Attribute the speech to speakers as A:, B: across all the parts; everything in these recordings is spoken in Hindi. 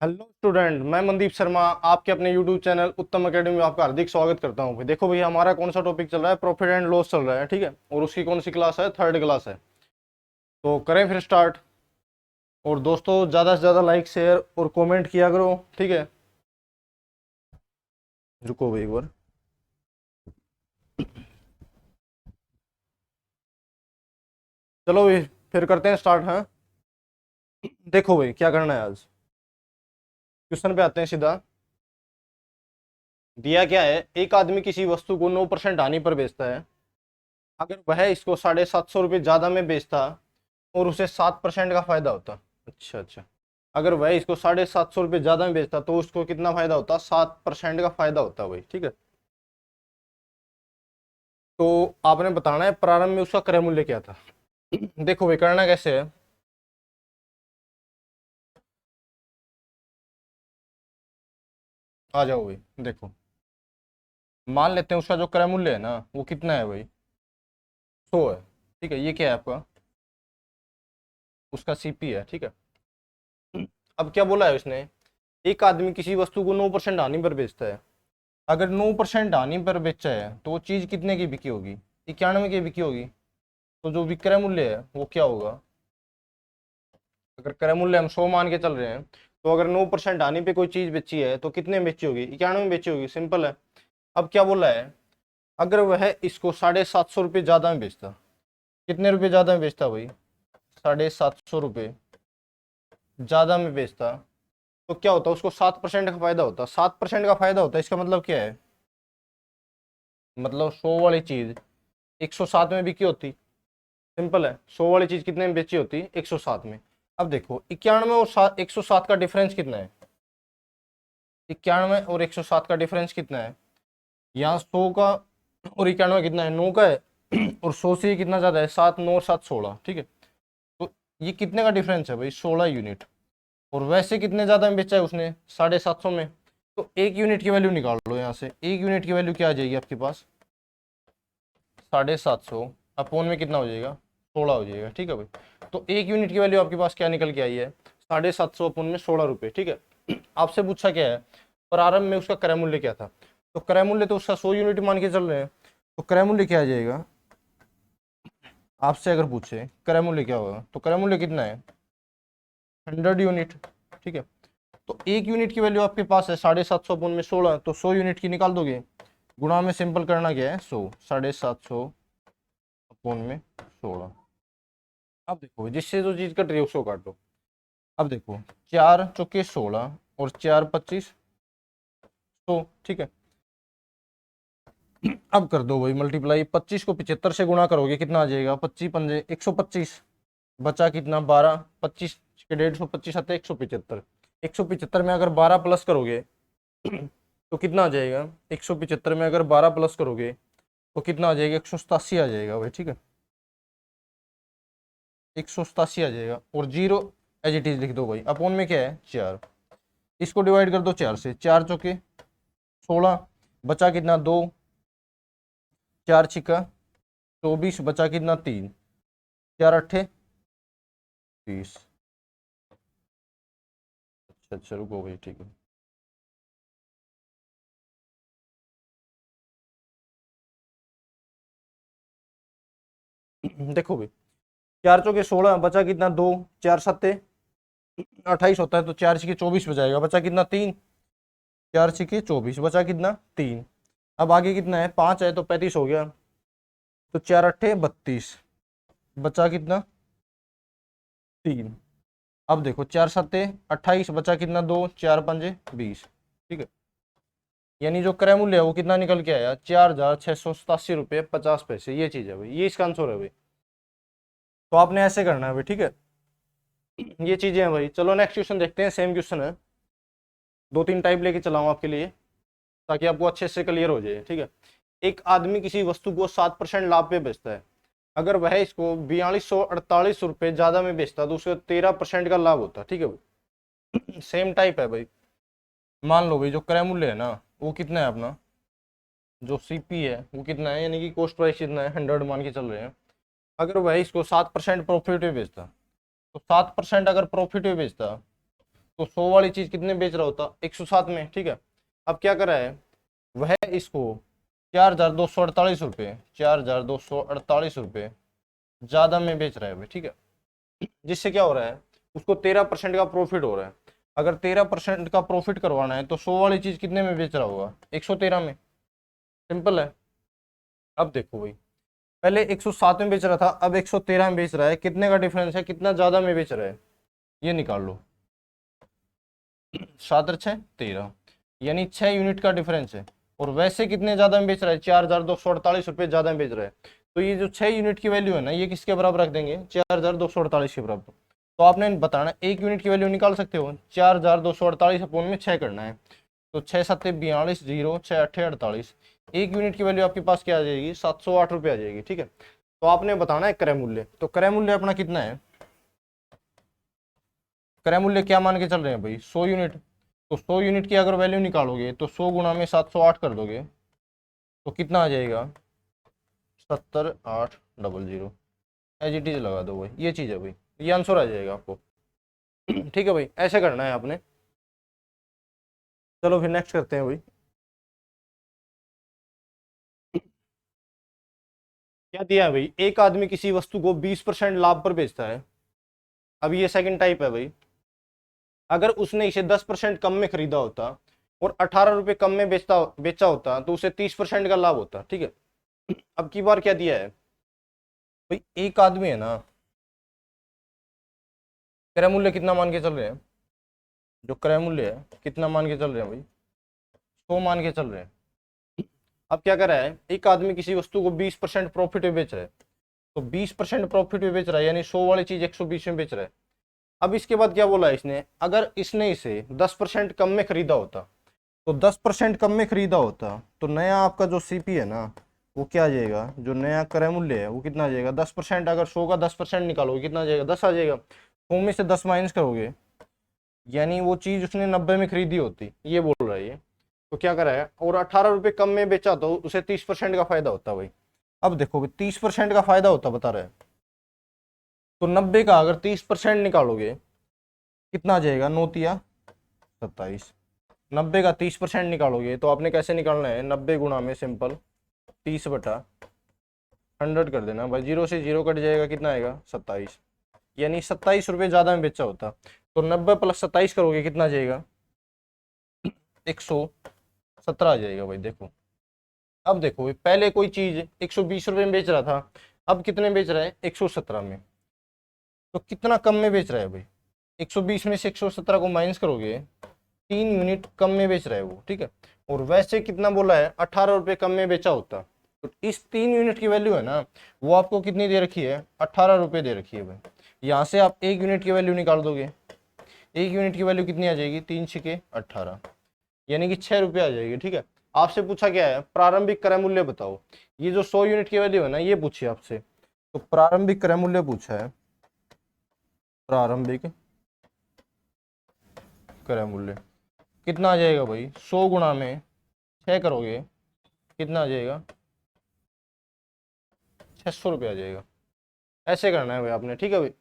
A: हेलो स्टूडेंट, मैं मनदीप शर्मा आपके अपने यूट्यूब चैनल उत्तम एकेडमी में आपका हार्दिक स्वागत करता हूँ। देखो भैया, हमारा कौन सा टॉपिक चल रहा है? प्रॉफिट एंड लॉस चल रहा है, ठीक है। और उसकी कौन सी क्लास है? थर्ड क्लास है। तो करें फिर स्टार्ट। और दोस्तों, ज़्यादा से ज़्यादा लाइक शेयर और कमेंट किया करो, ठीक है। रुको भाई एक बार। चलो भाई, फिर करते हैं स्टार्ट। हाँ, देखो भाई, क्या करना है आज। क्वेश्चन पे आते हैं सीधा। दिया क्या है? एक आदमी किसी वस्तु को 9% हानि पर बेचता है। अगर वह इसको 750 रुपये ज़्यादा में बेचता और उसे 7% का फायदा होता। अच्छा अच्छा। अगर वह इसको 750 रुपये ज्यादा में बेचता तो उसको कितना फायदा होता? 7% का फायदा होता भाई, ठीक है। तो आपने बताना है प्रारंभ में उसका क्रय मूल्य क्या था। देखो भाई, करना कैसे है। आ जाओ भाई, देखो। मान लेते हैं उसका जो क्रय मूल्य है ना, वो कितना है भाई? 100 है, ठीक है। ये क्या है आपका? उसका सीपी है, ठीक है। अब क्या बोला है उसने? एक आदमी किसी वस्तु को 9% हानि पर बेचता है। अगर 9% हानि पर बेचा है तो वो चीज कितने की बिकी होगी? 91 की बिकी होगी। तो जो विक्रय मूल्य है वो क्या होगा? अगर क्रय मूल्य हम 100 मान के चल रहे हैं, तो अगर 9% हानि पे कोई चीज बेची है तो कितने में बेची होगी? 91 में बेची होगी, सिंपल है। अब क्या बोला है? अगर वह इसको 750 रुपये ज्यादा में बेचता। कितने रुपए ज्यादा में बेचता भाई? 750 रुपये ज्यादा में बेचता। तो क्या होता? उसको 7% का फायदा होता। 7% का फायदा होता, इसका मतलब क्या है? मतलब 100 वाली चीज 107 में बिकी होती। सिंपल है, 100 वाली चीज कितने में बेची होती? 107 में। अब देखो, 91 और 107 का डिफरेंस कितना है? 91 और 107 का डिफरेंस कितना है? यहाँ 100 का और 91 कितना है? 9 का है। और 100 से कितना ज्यादा है? 7, 9 और 7, 16, ठीक है। तो ये कितने का डिफरेंस है भाई? 16 यूनिट। और वैसे कितने ज्यादा में बेचा है उसने? 750 में। तो एक यूनिट की वैल्यू निकाल लो यहाँ से। एक यूनिट की वैल्यू क्या आ जाएगी आपके पास? 750 अपोन में कितना हो जाएगा? 16 हो जाएगा, ठीक है भाई। तो एक यूनिट की वैल्यू आपके पास क्या निकल के आई है? 750 अपोन में 16 रुपये, ठीक है। आपसे पूछा क्या है? प्रारंभ में उसका क्रय मूल्य क्या था? तो क्रय मूल्य तो उसका 100 यूनिट मान के चल रहे हैं। तो क्रय मूल्य क्या आ जाएगा? आपसे अगर पूछे क्रय मूल्य क्या होगा, तो क्रय मूल्य कितना है? 100 यूनिट, ठीक है। तो एक यूनिट की वैल्यू आपके पास है 750 अपोन में 16, तो 100 यूनिट की निकाल दोगे। गुणा में सिंपल करना क्या है? 100, 750 अपोन में 16। अब देखो, जिससे जो चीज कट रही है उसको काटो। अब देखो, 4 चौके 16 और 4 25 100, ठीक है। अब कर दो भाई मल्टीप्लाई। 25 को 75 से गुणा करोगे, कितना आ जाएगा? 25 पंजे 125। बचा कितना? 12। 25 के 150, 25 आते 175। 175 में अगर 12 प्लस करोगे तो कितना आ जाएगा? 175 में अगर 12 प्लस करोगे तो कितना आ जाएगा? 187 आ जाएगा भाई, ठीक है। 187 आ जाएगा। और जीरो एज इट इज लिख दो भाई। अपोन में क्या है? 4। इसको डिवाइड कर दो 4 से। 4 चौके 16। बचा कितना? 2। 4 छिक्का 24। बचा कितना? 3। 4 अट्ठे 30। अच्छा अच्छा, रुको भाई, ठीक है। देखो भाई, 4 चौके 16, बचा कितना? 2। 4 सत्ते 28 होता है, तो 4 छिके 24 बचाएगा। बचा कितना? 3। 4 छिके 24, बचा कितना? 3। अब आगे कितना है? 5 है तो 35 हो गया। तो 4 अट्ठे 32। बचा कितना? 3। अब देखो, 4 सत्ते 28, बचा कितना? 2। 4 पंजे 20, ठीक है। यानी जो क्रय मूल्य है वो कितना निकल के आया? 4,687 रुपये 50 पैसे। ये चीज है भाई, ये इसका आंसर है भाई। तो आपने ऐसे करना है भाई, ठीक है। ये चीजें हैं भाई। चलो नेक्स्ट क्वेश्चन देखते हैं। सेम क्वेश्चन है, दो तीन टाइप लेके चलाऊं आपके लिए ताकि आपको अच्छे से क्लियर हो जाए, ठीक है। एक आदमी किसी वस्तु को 7% लाभ पे बेचता है। अगर वह इसको 4248 रुपये ज्यादा में बेचता तो उसको 13% का लाभ होता, ठीक है भाई। सेम टाइप है भाई। मान लो भाई, जो क्रय मूल्य है ना, वो कितना है अपना? जो सीपी है वो कितना है, यानी कि कॉस्ट प्राइस कितना है? 100 मान के चल रहे हैं। अगर वह इसको 7% प्रॉफिट में बेचता, तो 7% अगर प्रॉफिट में बेचता तो 100 वाली चीज कितने बेच रहा होता, 107 में, ठीक है। अब क्या कर रहा है वह, इसको 4,248 रुपये, 4,248 रुपये ज्यादा में बेच रहा है भाई, ठीक है। जिससे क्या हो रहा है, उसको 13% का प्रॉफिट हो रहा है। अगर 13% का प्रॉफिट करवाना है तो 100 वाली चीज कितने में बेच रहा होगा, 113 में। सिंपल है। अब देखो भाई, पहले 107 में बेच रहा था, अब 113 में बेच रहा है, कितने का डिफरेंस है, कितना ज्यादा में बेच रहा है, ये निकाल लो। 7 और 6 13, यानी 6 यूनिट का डिफरेंस है। और वैसे कितने ज्यादा में बेच रहा है, 4,248 रुपये ज्यादा में बेच रहा है। तो ये जो 6 यूनिट की वैल्यू है ना, ये किसके बराबर रख देंगे, 4,248 के बराबर। तो आपने बताना 1 यूनिट की वैल्यू निकाल सकते हो, 4,248 अपोन में 6 करना है। तो 6 सत्ते 42, 0 6 अट्ठे 48, 1 यूनिट की वैल्यू आपके पास क्या आ जाएगी, 708 रुपये आ जाएगी, ठीक है। तो आपने बताना है क्रय मूल्य। तो क्रय मूल्य अपना कितना है, क्रय मूल्य क्या मान के चल रहे हैं भाई, 100 यूनिट। तो 100 यूनिट की अगर वैल्यू निकालोगे तो 100 गुणा में 708 कर दोगे तो कितना आ जाएगा, 70800। एज इट इज लगा दो भाई, ये चीज़ है भाई, ये आंसर आ जाएगा आपको। ठीक है भाई, ऐसे करना है आपने। चलो फिर नेक्स्ट करते हैं भाई। क्या दिया है भाई, एक आदमी किसी वस्तु को 20% लाभ पर बेचता है। अब ये सेकंड टाइप है भाई। अगर उसने इसे 10% कम में खरीदा होता और 18 रुपये कम में बेचा होता तो उसे 30% का लाभ होता, ठीक है। अब की बार क्या दिया है भाई, एक आदमी है ना, क्रय मूल्य कितना मान के चल रहे हैं, जो क्रय मूल्य है कितना मान के चल रहे हैं भाई, 100 मान के चल रहे हैं। अब क्या कर रहा है, एक आदमी किसी वस्तु को 20% प्रॉफिट में बेच रहा है। तो 20% प्रॉफिट में बेच रहा है, यानी 100 वाली चीज 120 में बेच रहा है। अब इसके बाद क्या बोला है इसने, अगर इसने इसे 10% कम में खरीदा होता, तो 10% कम में खरीदा होता तो नया आपका जो सीपी है ना, वो क्या आ जाएगा, जो नया क्रय मूल्य है वो कितना आ जाएगा, 10%। अगर 100 का 10% निकालोगे कितना आ जाएगा, 10 आ जाएगा। 100 में से 10 माइनस करोगे, यानी वो चीज उसने 90 में खरीदी होती, ये बोल रहा है ये। तो क्या करा है, और 18 रुपये कम में बेचा तो उसे 30% का फायदा होता भाई। अब देखो भाई, 30% का फायदा होता बता रहा है। तो 90 का अगर 30% निकालोगे कितना आ जाएगा, 9 27। 90 का 30% निकालोगे तो आपने कैसे निकालना है, 90 गुणा में सिंपल 30/100 कर देना भाई, 0 से 0 कट जाएगा, कितना आएगा 27, यानी 27 रुपये ज्यादा में बेचा होता। तो 90 + 27 करोगे कितना आ जाएगा, 117 आ जाएगा भाई। देखो, अब देखो भाई, पहले कोई चीज 120 रुपये में बेच रहा था, अब कितने बेच रहा है, 117 में। तो कितना कम में बेच रहा है भाई, 120 में से 117 को माइनस करोगे, 3 यूनिट कम में बेच रहा है वो, ठीक है। और वैसे कितना बोला है, 18 रुपये कम में बेचा होता। तो इस 3 यूनिट की वैल्यू है ना, वो आपको कितनी दे रखी है, 18 रुपये दे रखी है भाई। यहाँ से आप 1 यूनिट की वैल्यू निकाल दोगे, 1 यूनिट की वैल्यू कितनी आ जाएगी, 3 × 18, यानी कि 6 रुपये आ जाएगी, ठीक है। आपसे पूछा क्या है, प्रारंभिक क्रय मूल्य बताओ। ये जो 100 यूनिट की वैल्यू है ना, ये पूछी आपसे। तो प्रारंभिक क्रय मूल्य पूछा है, प्रारंभिक क्रय मूल्य कितना आ जाएगा भाई, 100 गुणा में 6 करोगे कितना आ जाएगा, 600 रुपये आ जाएगा। ऐसे करना है भाई आपने, ठीक है भाई।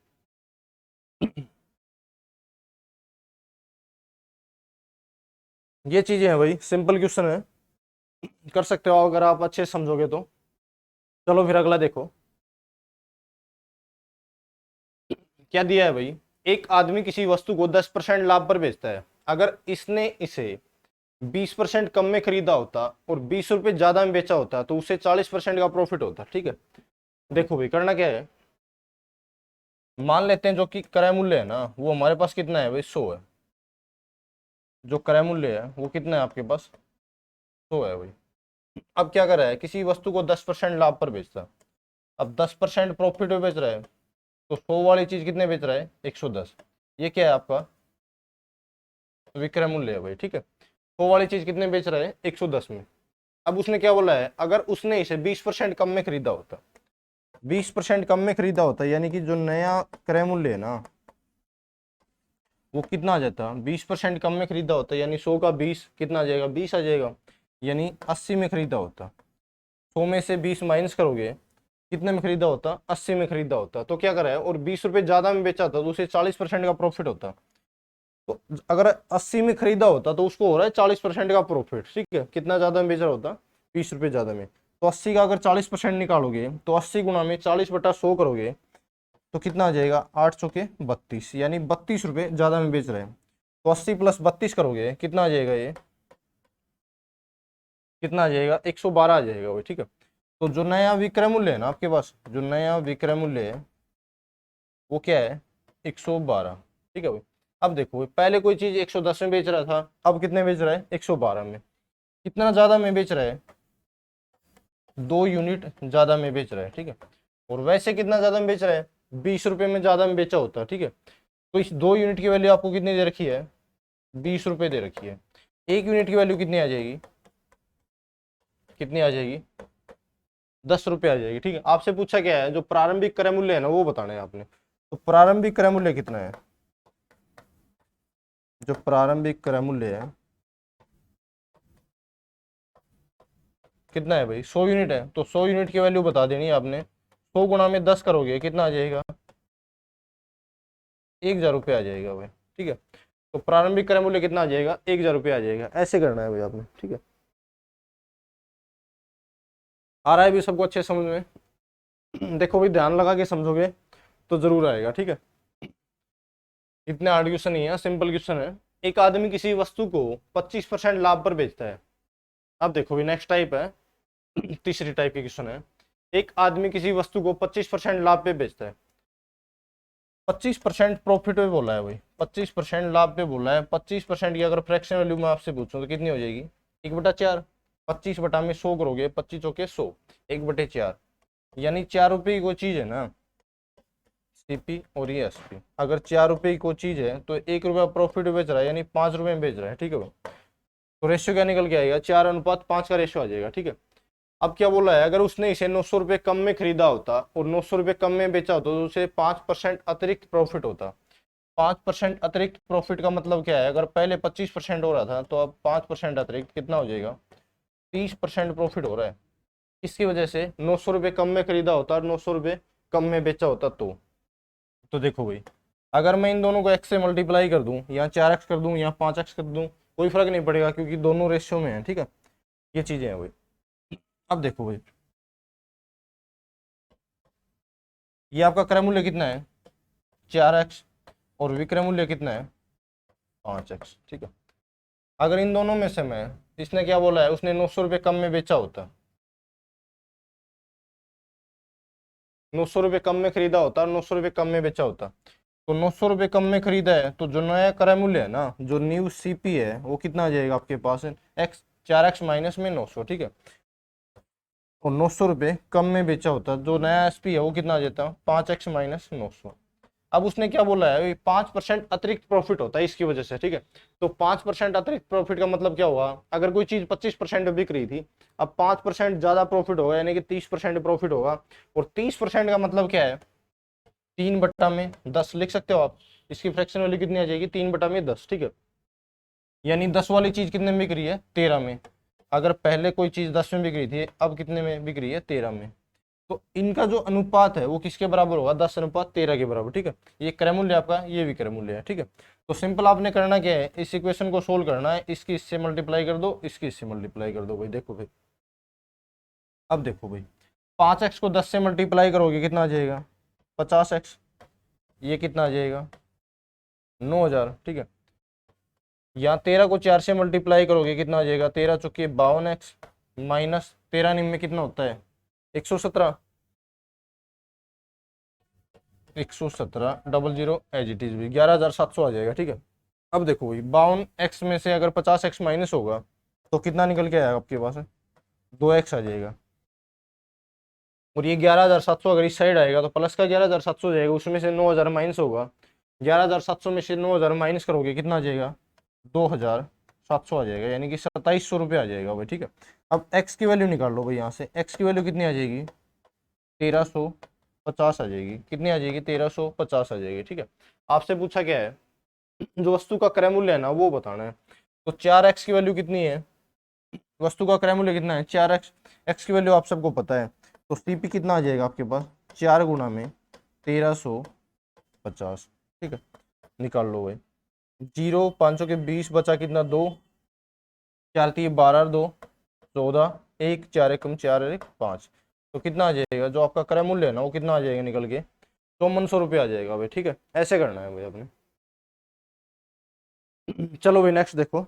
A: ये चीजें हैं भाई, सिंपल क्वेश्चन है, कर सकते हो अगर आप अच्छे से समझोगे तो। चलो फिर अगला देखो, क्या दिया है भाई, एक आदमी किसी वस्तु को 10% लाभ पर बेचता है। अगर इसने इसे 20% कम में खरीदा होता और 20 रुपये ज्यादा में बेचा होता तो उसे 40% का प्रॉफिट होता, ठीक है। देखो भाई, करना क्या है, मान लेते हैं जो कि क्रय मूल्य है ना, वो हमारे पास कितना है भाई, 100 है। जो क्रय मूल्य है वो कितना है आपके पास, 100 है भाई। अब क्या कर रहा है, किसी वस्तु को 10% लाभ पर बेचता, अब 10% प्रॉफिट में बेच रहा है। तो 100 वाली चीज कितने बेच रहा है, 110। ये क्या है आपका विक्रय मूल्य है भाई, ठीक है। 100 वाली चीज कितने बेच रहा है, 110 में। अब उसने क्या बोला है, अगर उसने इसे 20% कम में खरीदा होता, 20% कम में खरीदा होता, यानी कि जो नया क्रय मूल्य है ना, वो कितना आ जाता, 20% कम में खरीदा होता, यानी 100 का 20 कितना आ जाएगा, 20 आ जाएगा, यानी 80 में खरीदा होता। 100 में से 20 माइनस करोगे कितने में खरीदा होता, 80 में खरीदा होता। तो क्या करा है, और 20 रुपये ज्यादा में बेचा था तो उसे 40% का प्रॉफिट होता। तो अगर 80 में खरीदा होता तो उसको हो रहा है 40% का प्रॉफिट, ठीक है। कितना ज्यादा में बेच रहा होता, 20 रुपये ज्यादा में। तो 80 का अगर 40% निकालोगे तो 80 गुना में 40/100 करोगे तो कितना आ जाएगा, 8 चौके 32, यानी 32 रुपये ज्यादा में बेच रहे हैं। तो 80 + 32 करोगे कितना आ जाएगा, ये कितना आ जाएगा, 112 आ जाएगा वो, ठीक है। तो जो नया विक्रय मूल्य है ना आपके पास, जो नया विक्रय मूल्य है वो क्या है, 112, ठीक है भाई। अब देखो भाई, पहले कोई चीज 110 में बेच रहा था, अब कितने बेच रहा है, 112 में। कितना ज्यादा में बेच रहा है, 2 यूनिट ज्यादा में बेच रहा है, ठीक है। और वैसे कितना ज्यादा में बेच रहा है, 20 रुपये में ज्यादा में बेचा होता है, ठीक है। तो इस 2 यूनिट की वैल्यू आपको कितनी दे रखी है, 20 रुपये दे रखी है। 1 यूनिट की वैल्यू कितनी आ जाएगी, कितनी आ जाएगी, 10 रुपये आ जाएगी, ठीक है। आपसे पूछा क्या है, जो प्रारंभिक क्रय मूल्य है ना वो बताना है आपने। तो प्रारंभिक क्रय मूल्य कितना है, जो प्रारंभिक क्रय मूल्य है कितना है भाई, 100 यूनिट है। तो 100 यूनिट की वैल्यू बता देनी है आपने। 100 गुणा में 10 करोगे कितना आ जाएगा, 1,000 रुपये आ जाएगा भाई, ठीक है। तो प्रारंभिक क्रय मूल्य कितना आ जाएगा, 1,000 रुपये आ जाएगा। ऐसे करना है भाई आपने, ठीक है। आ रहा है भी सबको अच्छे समझ में? देखो भाई, ध्यान लगा के समझोगे तो जरूर आएगा, ठीक है। इतने हार्ड क्वेश्चन नहीं है, सिंपल क्वेश्चन है। एक आदमी किसी वस्तु को 25% लाभ पर बेचता है। अब देखो भाई, नेक्स्ट टाइप है, तीसरी टाइप की क्वेश्चन है। एक आदमी किसी वस्तु को 25% लाभ पे बेचता है। 25% प्रॉफिट पे बोला है भाई, 25% लाभ पे बोला है। 25% की अगर फ्रैक्शन वैल्यू में आपसे पूछूं तो कितनी हो जाएगी, 1/4। 25 में 100 करोगे, 25 चौके 100, 1/4, यानी 4 रुपये की कोई चीज है ना, सीपी और ये एसपी। अगर 4 रुपये की कोई चीज है तो 1 रुपया प्रॉफिट बेच रहा है, यानी 5 रुपये में बेच रहा है, ठीक है भाई। तो रेशियो क्या निकल के आएगा, 4:5 का रेशियो आ जाएगा, ठीक है। अब क्या बोला है, अगर उसने इसे 900 रुपये कम में खरीदा होता और 900 रुपये कम में बेचा होता तो उसे 5% अतिरिक्त प्रॉफिट होता। 5% अतिरिक्त प्रॉफिट का मतलब क्या है, अगर पहले 25% हो रहा था तो अब 5% अतिरिक्त कितना हो जाएगा, 30% प्रॉफिट हो रहा है। इसकी वजह से 900 रुपये कम में खरीदा होता और 900 रुपये कम में बेचा होता। तो देखो भाई, अगर मैं इन दोनों को x से मल्टीप्लाई कर दूं, या 4x कर दूं या 5x कर दूं, कोई फर्क नहीं पड़ेगा क्योंकि दोनों रेशियो में है, ठीक है। ये चीजें हैं भाई। अब देखो भाई, ये आपका क्रय मूल्य कितना है, 4x, और विक्रय मूल्य कितना है, 5x, ठीक है। अगर इन दोनों में से मैं, इसने क्या बोला है, उसने 900 रुपये कम में बेचा होता, 900 रुपये कम में खरीदा होता और 900 रुपये कम में बेचा होता। तो 900 रुपये कम में खरीदा है तो जो नया क्रय मूल्य है ना, जो न्यू सीपी है, वो कितना आ जाएगा आपके पास, एक्स, 4x माइनस में 900, ठीक है। और 900 रुपये कम में बेचा होता, जो नया एसपी है वो कितना आ जाता, 5x माइनस 900। अब उसने क्या बोला है, 5% अतिरिक्त प्रॉफिट होता है इसकी वजह से, ठीक है। तो 5% अतिरिक्त प्रॉफिट का मतलब क्या हुआ, अगर कोई चीज 25% में बिक रही थी, अब 5% ज्यादा प्रॉफिट होगा, यानी कि 30% प्रॉफिट होगा। और 30% का मतलब क्या है, 3/10 लिख सकते हो आप। इसकी फ्रैक्शन वैल्यू कितनी आ जाएगी, 3/10, ठीक है। यानी 10 वाली चीज कितने में बिक रही है, 13 में। अगर पहले कोई चीज 10 में बिक रही थी, अब कितने में बिक रही है, 13 में। तो इनका जो अनुपात है वो किसके बराबर होगा, 10:13 के बराबर, ठीक है। ये क्रय मूल्य आपका, ये भी क्रय मूल्य है, ठीक है। तो सिंपल आपने करना क्या है, इस इक्वेशन को सोल्व करना है, इसकी इससे मल्टीप्लाई कर दो, इसकी इससे मल्टीप्लाई कर दो भाई। देखो भाई, अब देखो भाई, 5x को 10 से मल्टीप्लाई करोगे कितना आ जाएगा, 50x। ये कितना आ जाएगा, 9,000, ठीक है। यहाँ 13 को 4 से मल्टीप्लाई करोगे कितना आ जाएगा, 13 चौके 52x, माइनस 13 निम में कितना होता है, 117, 117 00 एज इट इज भी 11,700 आ जाएगा, ठीक है। अब देखो भाई, 52x में से अगर 50x माइनस होगा तो कितना निकल के आएगा आपके पास, 2x आ जाएगा। और ये 11,700 अगर इस साइड आएगा तो प्लस का 11,700 हो जाएगा, उसमें से 9,000 माइनस होगा। 11,700 में से 9,000 माइनस करोगे कितना आ जाएगा, 2,700 आ जाएगा, यानी कि 2,700 रुपये आ जाएगा भाई, ठीक है। अब x की वैल्यू निकाल लो भाई, यहाँ से x की वैल्यू कितनी आ जाएगी, 1,350 आ जाएगी। कितनी आ जाएगी, 1,350 आ जाएगी, ठीक है। आपसे पूछा क्या है, जो वस्तु का क्रय मूल्य है ना वो बताना है। तो 4x की वैल्यू कितनी है, वस्तु का क्रय मूल्य कितना है, 4x। x की वैल्यू आप सबको पता है, तो सीपी कितना आ जाएगा आपके पास, 4 गुना में 1,350, ठीक है। निकाल लो भाई। जीरो, 5 के 20 बचा कितना, 2, 4 3 12, 2 14, 1 4 एकम 4 1 5, तो कितना आ जाएगा जो आपका क्रय मूल्य है ना, वो कितना आ जाएगा निकल के, 5400 रुपये आ जाएगा भाई। ठीक है, ऐसे करना है भाई आपने। चलो भाई नेक्स्ट देखो।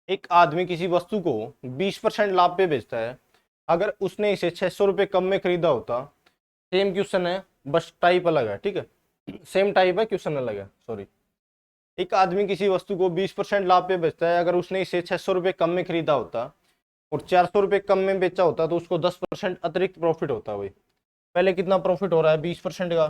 A: एक आदमी किसी वस्तु को 20% लाभ पे बेचता है। अगर उसने इसे 600 रुपये कम में खरीदा होता, सेम क्वेश्चन है, बस टाइप अलग है। ठीक है, सेम टाइप है, क्वेश्चन अलग है, सॉरी। एक आदमी किसी वस्तु को 20% लाभ पे बेचता है। अगर उसने इसे 600 रुपये कम में खरीदा होता और 400 रुपये कम में बेचा होता, तो उसको 10% अतिरिक्त प्रॉफिट होता भाई। पहले कितना प्रॉफिट हो रहा है, 20% का।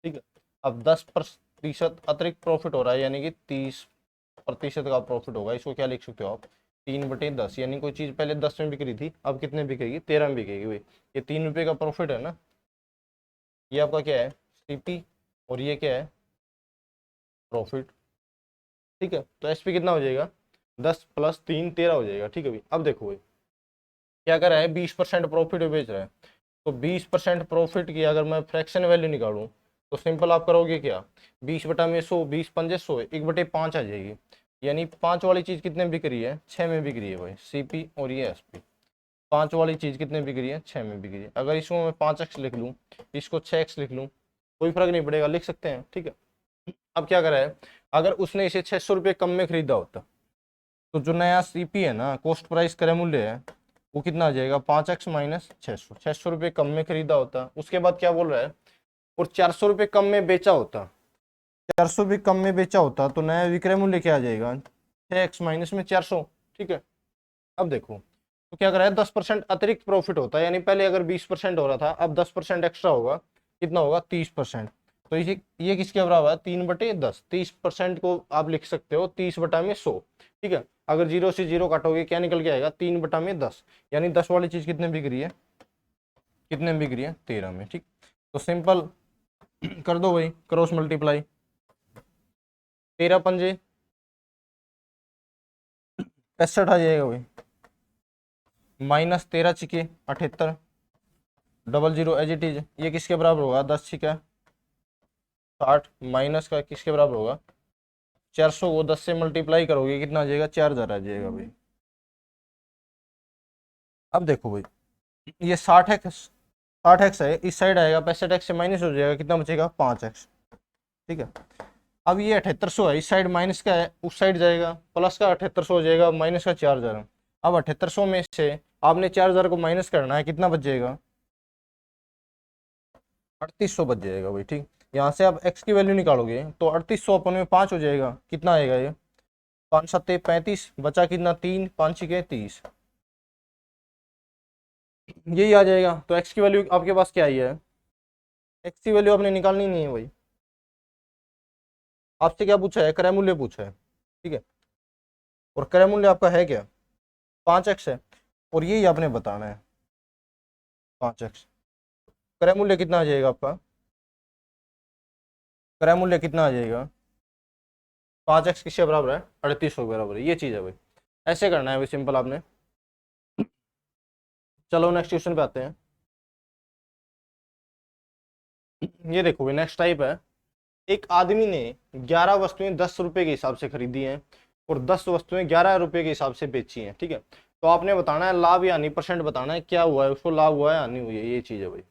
A: ठीक है, अब 10% अतिरिक्त प्रॉफिट हो रहा है, यानी कि 30% का प्रॉफिट होगा। इसको क्या लिख सकते हो आप, 3/10, यानी कोई चीज पहले 10 में बिक रही थी, अब कितने बिकेगी, 13 में बिकेगी भाई। ये 3 रुपये का प्रॉफिट है ना, ये आपका क्या है, सीपी, और ये क्या है, प्रॉफिट। ठीक है, तो एसपी कितना हो जाएगा, 10 + 3 13 हो जाएगा। ठीक है भाई, अब देखो भाई क्या कर रहा है, 20% प्रॉफिट बेच रहा है। तो 20% प्रॉफिट की अगर मैं फ्रैक्शन वैल्यू निकालूं, तो सिंपल आप करोगे क्या, 20/100, 20 × 100, 1/5 आ जाएगी। यानी 5 वाली चीज कितने बिक रही है, 6 में बिक रही है भाई, सीपी और ये एसपी। 5 वाली चीज कितने बिक रही है, 6 में बिक रही है। अगर इसको मैं 5x लिख लूँ, इसको 6x लिख लूँ, कोई फर्क नहीं पड़ेगा, लिख सकते हैं। ठीक है, अब क्या करा है, अगर उसने इसे 600 रुपये कम में खरीदा होता, तो जो नया सीपी है ना, कॉस्ट प्राइस क्रय मूल्य है, वो कितना आ जाएगा, 5x - 600, 600 रुपये कम में खरीदा होता। उसके बाद क्या बोल रहा है, और 400 रुपये कम में बेचा होता, 400 रुपये कम में बेचा होता, तो नया विक्रय मूल्य क्या आ जाएगा, 6x - 400। ठीक है, अब देखो तो क्या कर रहा है, 10% अतिरिक्त प्रॉफिट होता है। यानी पहले अगर 20% हो रहा था, अब 10% एक्स्ट्रा होगा, कितना होगा, 30%। तो ये किसके बराबर है, 3/10। 30% को आप लिख सकते हो 30/100। ठीक है, अगर 0 से 0 काटोगे, क्या निकल के आएगा, 3/10। यानी 10 वाली चीज कितने बिक रही है, कितने में बिक रही है, 13 में। ठीक, तो सिंपल कर दो भाई, क्रॉस मल्टीप्लाई, 13 × 5 = 65 आ जाएगा भाई, -13 × 78, 00 एज इट इज। ये किसके बराबर होगा, 10 × 60, माइनस का किसके बराबर होगा, 400 को 10 से मल्टीप्लाई करोगे, कितना आ जाएगा, 4000 आ जाएगा भाई। अब देखो भाई, ये 60x है, इस साइड आएगा, 65x से माइनस हो जाएगा, कितना बचेगा, 5x। ठीक है, अब ये 7800 है, इस साइड माइनस का है, उस साइड जाएगा, प्लस का 7800 हो जाएगा, माइनस का 4000। अब 7800 में से आपने 4000 को माइनस करना है, कितना बच जाएगा, 3800 बच जाएगा भाई। ठीक, यहाँ से आप x की वैल्यू निकालोगे, तो 3800 अपन में 5 हो जाएगा, कितना आएगा ये, 5 7 35, बचा कितना, 3, 5 6 30, यही आ जाएगा। तो x की वैल्यू आपके पास क्या आई है, x की वैल्यू आपने निकालनी नहीं है भाई, आपसे क्या पूछा है, क्रय मूल्य पूछा है। ठीक है, और क्रय मूल्य आपका है क्या, 5x है, और यही आपने बताना है, 5x। क्रय मूल्य कितना आ जाएगा आपका, क्रय मूल्य कितना आ जाएगा, 5x किसके बराबर है, 3800 के बराबर है। ये चीज़ है भाई, ऐसे करना है भाई, सिंपल आपने। चलो नेक्स्ट क्वेश्चन पे आते हैं। ये देखो भाई, नेक्स्ट टाइप है। एक आदमी ने 11 वस्तुएं 10 रुपए के हिसाब से खरीदी हैं और 10 वस्तुएं 11 रुपए के हिसाब से बेची हैं। ठीक है, तो आपने बताना है लाभ या हानि परसेंट बताना है, क्या हुआ है, उसको लाभ हुआ है हानि हुई है, ये चीज है भाई।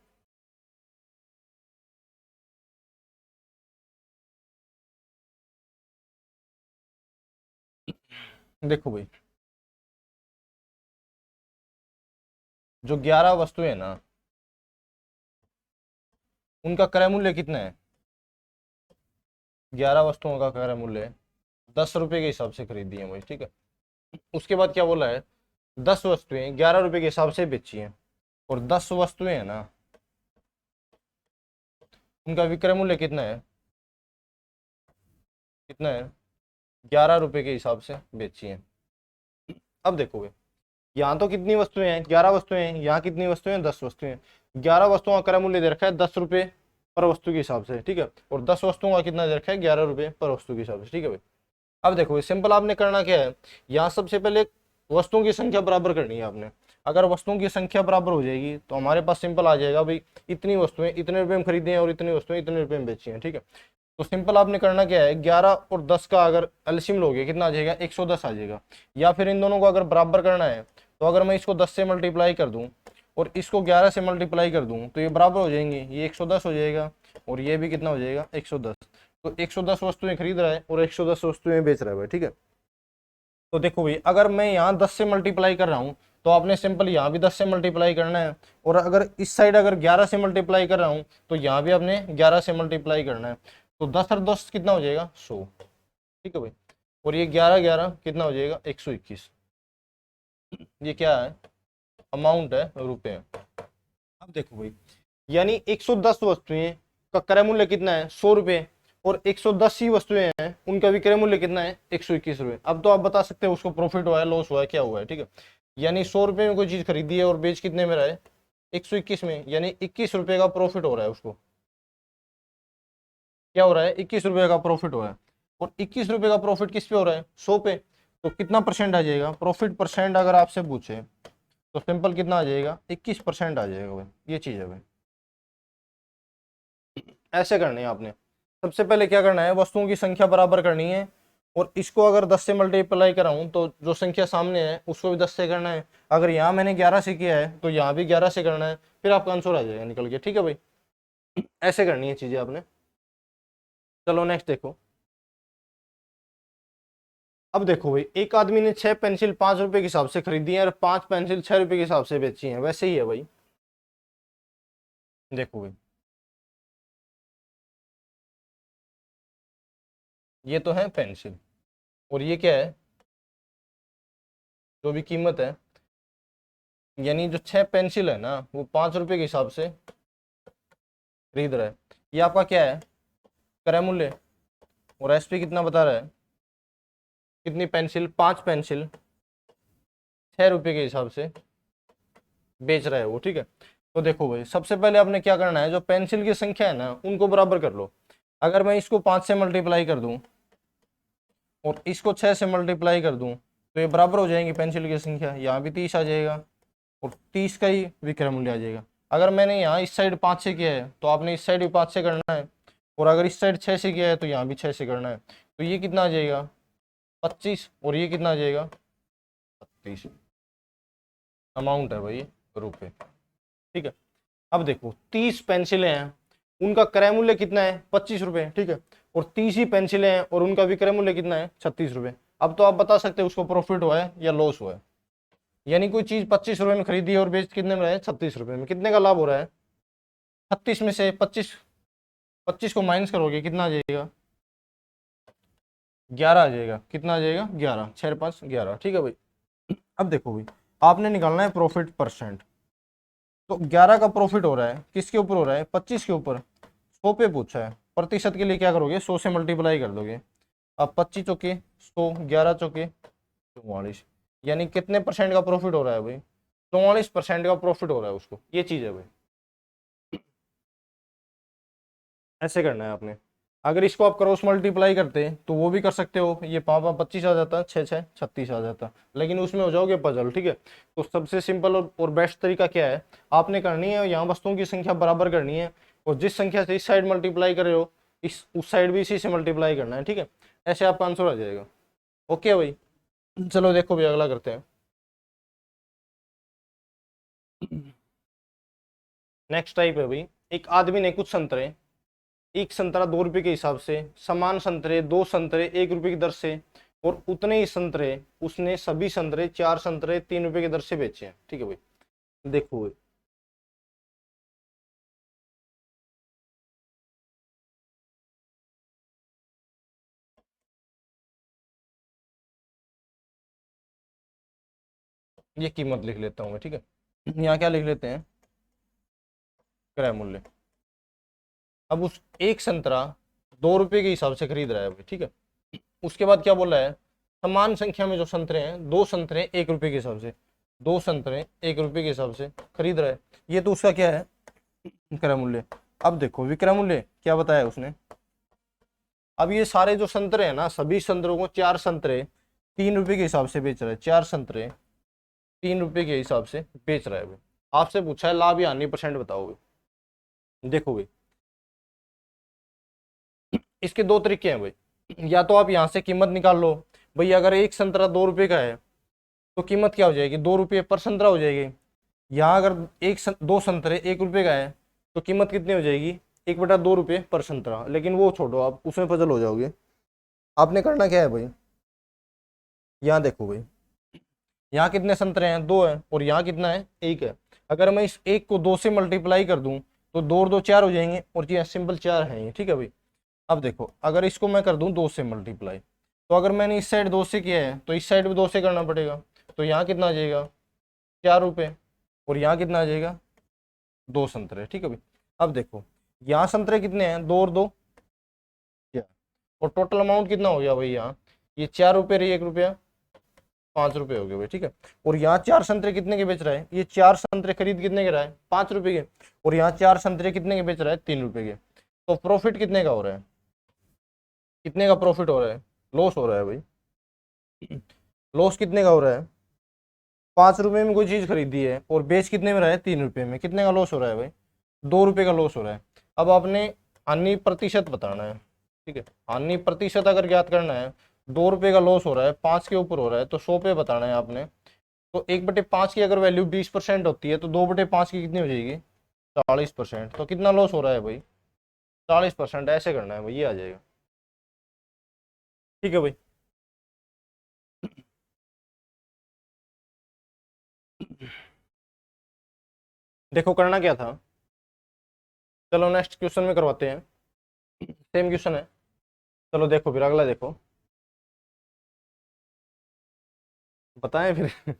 A: देखो भाई, जो 11 वस्तुएं हैं ना, उनका क्रय मूल्य कितना है, 11 वस्तुओं का क्रय मूल्य 10 रुपए के हिसाब से खरीदी है भाई। ठीक है, उसके बाद क्या बोला है, 10 वस्तुएं 11 रुपए के हिसाब से बेची हैं, और 10 वस्तुएं है ना, उनका विक्रय मूल्य कितना है, कितना है, 11 रुपए के हिसाब से बेची हैं। अब देखोगे, यहाँ तो कितनी वस्तुएं हैं, 11 वस्तुएं हैं, यहाँ कितनी वस्तुएं हैं, 10 वस्तुएं हैं। 11 वस्तुओं का क्रय मूल्य दे रखा है 10 रुपए पर वस्तु के हिसाब से। ठीक है, और 10 वस्तुओं का कितना दे रखा है, 11 रुपए पर वस्तु के हिसाब से। ठीक है भाई, अब देखो सिंपल आपने करना क्या है, यहाँ सबसे पहले वस्तुओं की संख्या बराबर करनी है आपने। अगर वस्तुओं की संख्या बराबर हो जाएगी तो हमारे पास सिंपल आ जाएगा भाई, इतनी वस्तुएं इतने रुपए में खरीदी हैं और इतनी वस्तुएं इतने रुपए में बेची हैं, ठीक है। तो सिंपल आपने करना क्या है, 11 और 10 का अगर एलसीएम लोगे कितना आ जाएगा, 110 आ जाएगा। या फिर इन दोनों को अगर बराबर करना है तो अगर मैं इसको 10 से मल्टीप्लाई कर दूं और इसको 11 से मल्टीप्लाई कर दूं तो ये बराबर हो जाएंगे, ये 110 हो जाएगा और ये भी कितना हो जाएगा, 110। तो 110 वस्तुएं खरीद रहा है और 110 वस्तुएं बेच रहा है भाई, ठीक है। तो देखो भाई, अगर मैं यहाँ 10 से मल्टीप्लाई कर रहा हूँ तो आपने सिंपल यहाँ भी 10 से मल्टीप्लाई करना है, और अगर इस साइड अगर 11 से मल्टीप्लाई कर रहा हूँ तो यहाँ भी आपने 11 से मल्टीप्लाई करना है। तो 10 और 10 कितना हो जाएगा, 100, ठीक है भाई। और ये 11 11 कितना हो जाएगा, 121। ये क्या है, अमाउंट है, रुपए। अब देखो भाई, यानी 110 वस्तुएं का क्रय मूल्य कितना है, 100 रुपए, और 110 ही वस्तुएं हैं उनका विक्रय मूल्य कितना है, 121 रुपए। अब तो आप बता सकते हो उसको प्रॉफिट हुआ है, लॉस हुआ है, क्या हुआ है, ठीक है। यानी 100 रुपए में कोई चीज खरीदी है और बेच कितने में रहा है, 121 में, यानी 21 रुपए का प्रॉफिट हो रहा है उसको। क्या हो रहा है, 21 रुपए का प्रॉफिट हो रहा है। और 21 रुपए का प्रॉफिट किस पे हो रहा है, 100 पे। तो कितना परसेंट आ जाएगा प्रॉफिट परसेंट, अगर आपसे पूछे तो सिंपल कितना आ जाएगा, 21% आ जाएगा भाई, ये चीज है भाई। ऐसे करनी है आपने, सबसे पहले क्या करना है, वस्तुओं की संख्या बराबर करनी है, और इसको अगर 10 से मल्टीप्लाई कराऊं तो जो संख्या सामने है उसको भी 10 से करना है। अगर यहाँ मैंने 11 से किया है तो यहाँ भी 11 से करना है, फिर आपका आंसर आ जाएगा निकल के, ठीक है भाई। ऐसे करनी है चीजें आपने। चलो नेक्स्ट देखो। अब देखो भाई, एक आदमी ने 6 पेंसिल 5 रुपए के हिसाब से खरीदी है और 5 पेंसिल 6 रुपए के हिसाब से बेची है, वैसे ही है भाई। देखो भाई, ये तो है पेंसिल, और ये क्या है, जो भी कीमत है, यानी जो 6 पेंसिल है ना वो 5 रुपए के हिसाब से खरीद रहा है। ये आपका क्या है, क्रय मूल्य। और एसपी कितना बता रहा है, कितनी पेंसिल, 5 पेंसिल 6 रुपए के हिसाब से बेच रहा है वो, ठीक है। तो देखो भाई, सबसे पहले आपने क्या करना है, जो पेंसिल की संख्या है ना उनको बराबर कर लो। अगर मैं इसको 5 से मल्टीप्लाई कर दूं और इसको 6 से मल्टीप्लाई कर दूं तो ये बराबर हो जाएंगी पेंसिल की संख्या, यहाँ भी 30 आ जाएगा और 30 का ही विक्रय मूल्य आ जाएगा। अगर मैंने यहाँ इस साइड 5 से किया है तो आपने इस साइड भी 5 से करना है, और अगर इस साइड 6 से किया है तो यहाँ भी 6 से करना है। तो ये कितना आ जाएगा, 25, और ये कितना आ जाएगा, 32। अमाउंट है भाई, रुपए, ठीक है। अब देखो, 30 पेंसिलें हैं, उनका क्रय मूल्य कितना है, 25 रुपए, ठीक है। और 30 ही पेंसिलें हैं और उनका विक्रय मूल्य कितना है, 36 रुपए। अब तो आप बता सकते हो उसको प्रॉफिट हुआ है या लॉस हुआ है। यानी कोई चीज 25 रुपए में खरीदी है और बेच कितने में रहा है, 36 रुपए में। कितने का लाभ हो रहा है, 36 में से 25, 25 को माइनस करोगे कितना आ जाएगा, 11 आ जाएगा। कितना आ जाएगा, 11, 6 5 11, ठीक है भाई। अब देखो भाई, आपने निकालना है प्रॉफिट परसेंट। तो 11 का प्रॉफिट हो रहा है, किसके ऊपर हो रहा है, 25 के ऊपर। 100 पे पूछा है, प्रतिशत के लिए क्या करोगे, 100 से मल्टीप्लाई कर दोगे। अब 25 चौके 100, 11 चौके 44, यानी कितने परसेंट का प्रॉफिट हो रहा है भाई, 44% का प्रॉफिट हो रहा है उसको, ये चीज है भाई। ऐसे करना है आपने। अगर इसको आप क्रॉस मल्टीप्लाई करते तो वो भी कर सकते हो, ये 5 25 आ जाता, 6 6 36 आ जाता, लेकिन उसमें हो जाओगे पजल, ठीक है। तो सबसे सिंपल और बेस्ट तरीका क्या है, आपने करनी है यहाँ वस्तुओं की संख्या बराबर करनी है, और जिस संख्या से इस साइड मल्टीप्लाई कर रहे हो इस उस साइड भी इसी से मल्टीप्लाई करना है, ठीक है। ऐसे आपका आंसर आ जाएगा। ओके भाई, चलो देखो भाई, अगला करते हैं। नेक्स्ट टाइप है भाई, एक आदमी ने कुछ संतरे, एक संतरा 2 रुपए के हिसाब से, समान संतरे 2 संतरे 1 रुपए की दर से, और उतने ही संतरे उसने सभी संतरे 4 संतरे 3 रुपए की दर से बेचे हैं, ठीक है भाई। देखो भाई, ये कीमत लिख लेता हूँ मैं, ठीक है। यहाँ क्या लिख लेते हैं, क्रय मूल्य। अब उस एक संतरा 2 रुपए के हिसाब से खरीद रहा है भाई, ठीक है। उसके बाद क्या बोल रहा है, समान संख्या में जो संतरे हैं, 2 संतरे 1 रुपए के हिसाब से, 2 संतरे 1 रुपए के हिसाब से खरीद रहा है। ये तो उसका क्या है, क्रय मूल्य। अब देखो विक्रय मूल्य क्या बताया उसने। अब ये सारे जो संतरे हैं ना, सभी संतरों को 4 संतरे 3 रुपए के हिसाब से बेच रहे हैं, 4 संतरे 3 रुपए के हिसाब से बेच रहा है भाई। आपसे पूछा है लाभ या हानि परसेंट बताओ भाई। देखो भाई, इसके दो तरीके हैं भाई। या तो आप यहाँ से कीमत निकाल लो भाई, अगर एक संतरा 2 रुपए का है तो कीमत क्या हो जाएगी, 2 रुपये पर संतरा हो जाएगी। यहाँ अगर दो संतरे 1 रुपए का है तो कीमत कितनी हो जाएगी, 1/2 रुपये पर संतरा। लेकिन वो छोड़ो, आप उसमें पजल हो जाओगे। आपने करना क्या है भाई, यहाँ देखो भाई, यहाँ कितने संतरे हैं, 2 है, और यहाँ कितना है, 1 है। अगर मैं इस 1 को 2 से मल्टीप्लाई कर दूं तो 2 और 2 4 हो जाएंगे, और ये सिंपल 4 है ये, ठीक है भाई। अब देखो, अगर इसको मैं कर दूं 2 से मल्टीप्लाई, तो अगर मैंने इस साइड 2 से किया है तो इस साइड भी 2 से करना पड़ेगा। तो यहाँ कितना आ जाएगा, 4 रुपये, और यहाँ कितना आ जाएगा, 2 संतरे, ठीक है भाई। अब देखो, यहाँ संतरे कितने हैं, 2 और 2 4, और टोटल अमाउंट कितना हो गया भाई, यहाँ ये 4 रुपये रही, 1 रुपया, 5 रुपये हो गए भाई, ठीक है। और यहाँ 4 संतरे कितने के बेच रहा है, ये 4 संतरे खरीद कितने के रहा है, 5 रुपए के। और यहाँ 4 संतरे कितने के बेच रहा है, 3 रुपए के। तो प्रॉफिट कितने का हो रहा है, कितने का प्रॉफिट हो रहा है, लॉस हो रहा है भाई। लॉस कितने का हो रहा है, 5 रुपए में कोई चीज खरीदी है और बेच कितने में रहा है, 3 रुपए में। कितने का लॉस हो रहा है भाई, 2 रुपए का लॉस हो रहा है। अब आपने हानि प्रतिशत बताना है, ठीक है। हानि प्रतिशत अगर ज्ञात करना है, 2 रुपए का लॉस हो रहा है, 5 के ऊपर हो रहा है, तो 100 पे बताना है आपने। तो 1/5 की अगर वैल्यू 20% होती है तो 2/5 की कितनी हो जाएगी, 40%। तो कितना लॉस हो रहा है भाई, 40%। ऐसे करना है भाई, ये आ जाएगा, ठीक है भाई। देखो करना क्या था, चलो नेक्स्ट क्वेश्चन में करवाते हैं। सेम क्वेश्चन है, चलो देखो फिर अगला देखो, बताएं फिर।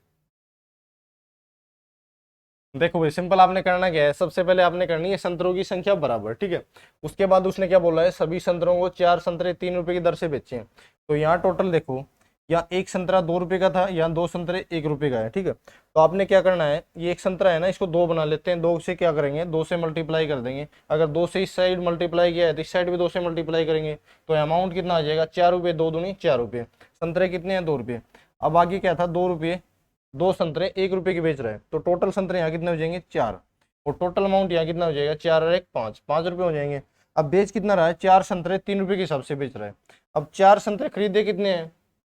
A: देखो भाई, सिंपल आपने करना क्या है, सबसे पहले आपने करनी है संतरों की संख्या बराबर, ठीक है। उसके बाद उसने क्या बोला है, सभी संतरों को 4 संतरे 3 रुपए की दर से बेचे हैं। तो यहाँ टोटल देखो, यहाँ एक संतरा 2 रुपए का था, यहाँ 2 संतरे 1 रुपए का है, ठीक है। तो आपने क्या करना है, ये एक संतरा है ना, इसको 2 बना लेते हैं। 2 से क्या करेंगे, 2 से मल्टीप्लाई कर देंगे। अगर 2 से इस साइड मल्टीप्लाई किया है तो इस साइड भी 2 से मल्टीप्लाई करेंगे, तो अमाउंट कितना आ जाएगा, 4 रुपये, 2 दूनी 4 रुपये। संतरे कितने हैं, 2 रुपये। अब आगे क्या था, 2 रुपये, 2 संतरे 1 रुपए के बेच रहे हैं, तो टोटल संतरे यहाँ कितने हो जाएंगे, 4। और टोटल अमाउंट यहाँ कितना हो जाएगा, 4 और 1 5, 5 रुपये हो जाएंगे। अब बेच कितना रहा है, 4 संतरे 3 रुपए के हिसाब से बेच रहा है। अब 4 संतरे खरीदे कितने हैं,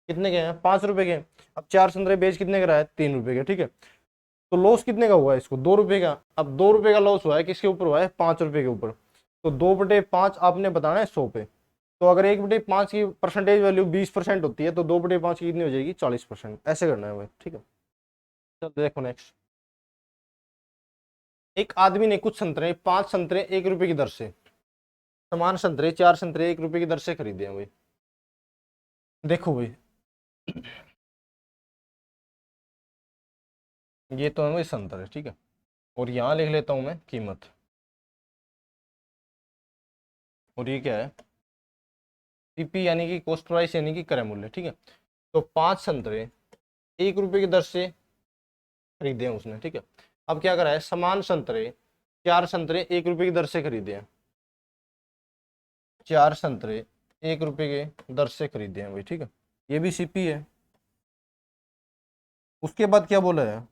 A: कितने के हैं, 5 रुपए के। अब 4 संतरे बेच कितने का रहा है, 3 रुपए के, ठीक है। तो लॉस कितने का हुआ है, इसको 2 रुपए का। अब 2 रुपए का लॉस हुआ है, किसके ऊपर हुआ है, 5 रुपए के ऊपर। तो 2/5 आपने बताना है 100 पे। तो अगर 1/5 की परसेंटेज वैल्यू 20% होती है तो 2/5 की कितनी हो जाएगी, 40%। ऐसे करना है भाई, ठीक है। चलो देखो नेक्स्ट, एक आदमी ने कुछ संतरे 5 संतरे 1 रुपए की दर से, समान संतरे 4 संतरे 1 रुपए की दर से खरीदे हैं भाई। देखो भाई, ये तो है भाई संतरे, ठीक है। और यहाँ लिख लेता हूं मैं कीमत, और ये क्या है, सीपी यानी कि कॉस्ट प्राइस यानी कि क्रय मूल्य, ठीक है। तो 5 संतरे 1 रुपए की दर से खरीदे हैं उसने, ठीक है। अब क्या करा है, समान संतरे 4 संतरे 1 रुपए की दर से खरीदे हैं, 4 संतरे 1 रुपए के दर से खरीदे हैं भाई, ठीक है। ये भी सीपी है। उसके बाद क्या बोला है,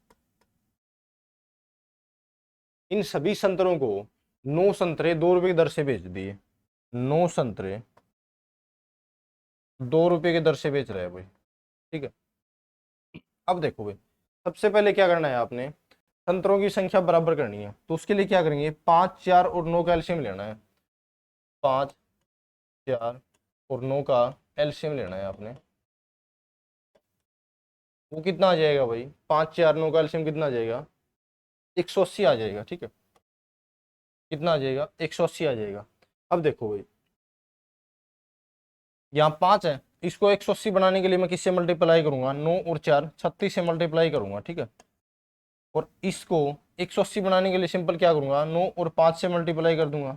A: इन सभी संतरों को 9 संतरे 2 रुपए की दर से बेच दिए। 9 संतरे 2 रुपए की दर से बेच रहे हैं भाई, ठीक है। अब देखो भाई, सबसे पहले क्या करना है, आपने संतरों की संख्या बराबर करनी है। तो उसके लिए क्या करेंगे, 5 4 और 9 का एलसीएम लेना है। 5 4 और 9 का एलसीएम लेना है आपने। वो कितना आ जाएगा भाई, 5 4 9 का एलसीएम कितना आ जाएगा, 180 आ जाएगा, ठीक है। कितना आ जाएगा, 180 आ जाएगा। अब देखो भाई, यहाँ 5 है, इसको 180 बनाने के लिए मैं किससे मल्टीप्लाई करूंगा, 9 और 4 36 से मल्टीप्लाई करूंगा, ठीक है। और इसको 180 बनाने के लिए सिंपल क्या करूंगा, 9 और 5 से मल्टीप्लाई कर दूंगा,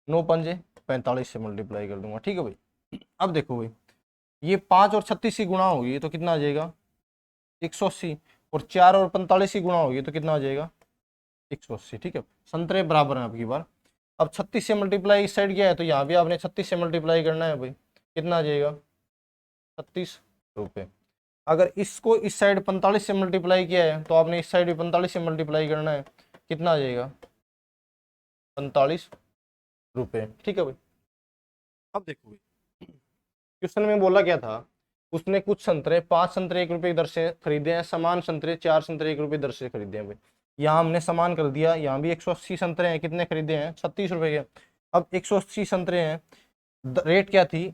A: 9 पंजे 45 से मल्टीप्लाई कर दूंगा, ठीक है भाई। अब देखो भाई, ये 5 और 36 की गुणा होगी तो कितना आ जाएगा, 180। और 4 और 45 की गुणा होगी तो कितना आ जाएगा, 180, ठीक है। संतरे बराबर हैं आपकी बार। अब 36 से मल्टीप्लाई इस साइड किया है तो यहाँ भी आपने 36 से मल्टीप्लाई करना है भाई। कितना आ जाएगा, 36 रुपये। अगर इसको इस साइड 45 से मल्टीप्लाई किया है तो आपने इस साइड भी 45 से मल्टीप्लाई करना है, कितना आ जाएगा 45 रुपये। ठीक है भाई। अब देखो भाई, क्वेश्चन में बोला क्या था, उसने कुछ संतरे 5 संतरे 1 रुपए की दर से खरीदे हैं, समान संतरे 4 संतरे 1 रुपए दर से खरीदे हैं भाई। यहाँ हमने समान कर दिया, यहाँ भी 180 संतरे हैं, कितने खरीदे हैं 36 रुपए के। अब 180 संतरे हैं, रेट क्या थी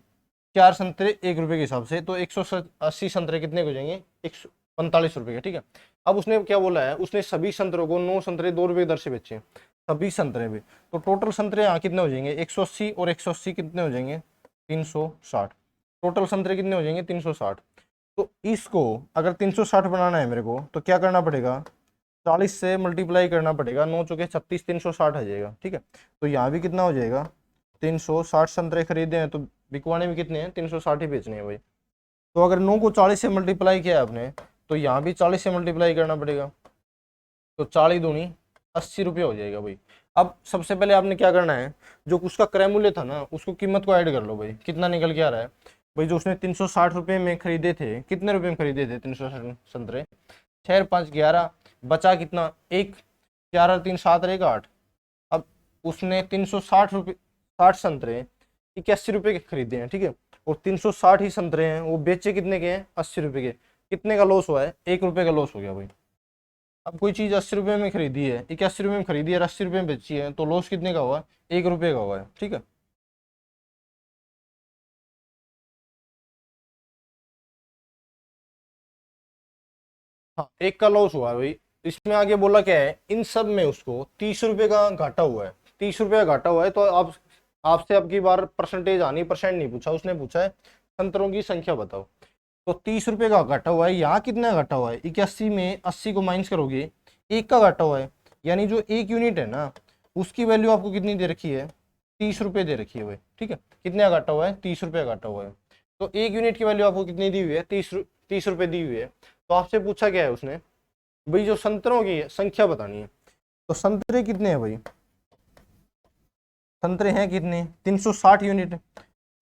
A: 4 संतरे 1 रुपए के हिसाब से, तो 180 संतरे कितने हो जाएंगे 145 रुपए के। ठीक है। अब उसने क्या बोला है, उसने सभी संतरों को 9 संतरे 2 रुपए की दर से बेचे हैं, सभी संतरे भी। तो टोटल संतरे यहाँ कितने हो जाएंगे 180 और 180 कितने हो जाएंगे 360। टोटल संतरे कितने हो जाएंगे 360। तो इसको अगर 360 बनाना है मेरे को तो क्या करना पड़ेगा, 40 से मल्टीप्लाई करना पड़ेगा, 9 चौके 36, 360 आ जाएगा। ठीक है। तो यहाँ भी कितना हो जाएगा 360 संतरे खरीदे हैं तो बिकवाने में कितने हैं 360 ही बेचने हैं भाई। तो अगर 9 को 40 से मल्टीप्लाई किया है आपने तो यहाँ भी 40 से मल्टीप्लाई करना पड़ेगा, तो 40 दूनी 80 रुपये हो जाएगा भाई। अब सबसे पहले आपने क्या करना है, जो उसका क्रय मूल्य था ना उसको कीमत को ऐड कर लो भाई, कितना निकल के आ रहा है भाई। जो उसने 360 रुपये में खरीदे थे, कितने रुपए में खरीदे थे 360 संतरे, 6 5 11, बचा कितना 1, 4 और 3 7 और 1 8। अब उसने 360 रुपये 60 संतरे 81 रुपये के खरीदे हैं। ठीक है। और 360 ही संतरे हैं, वो बेचे कितने के हैं 80 रुपये के। कितने का लॉस हुआ है 1 रुपये का लॉस हो गया भाई। अब कोई चीज 80 रुपये में खरीदी है, 81 रुपये में खरीदी है और 80 रुपये में बेची है, तो लॉस कितने का हुआ 1 रुपये का हुआ है। ठीक है। हाँ, एक का लॉस हुआ है भाई। इसमें आगे बोला क्या है, इन सब में उसको 30 रुपये का घाटा हुआ है, 30 रुपये का घाटा हुआ है। तो आप आपसे अब की बार परसेंटेज आनी, परसेंट नहीं पूछा, उसने पूछा है संतरों की संख्या बताओ। तो 30 रुपये का घाटा हुआ है। यहाँ कितना घाटा हुआ है 81 में 80 को माइनस करोगे, 1 का घाटा हुआ है। यानी जो 1 यूनिट है ना उसकी वैल्यू आपको कितनी दे रखी है 30 रुपये दे रखी है भाई। ठीक है। कितने का घाटा हुआ है 30 रुपये का घाटा हुआ है। तो 1 यूनिट की वैल्यू आपको कितनी दी हुई है 30 रुपये दी हुई है। तो आपसे पूछा क्या है उसने, भाई जो संतरों की संख्या बतानी है। तो संतरे कितने हैं भाई, संतरे हैं कितने 360 यूनिट।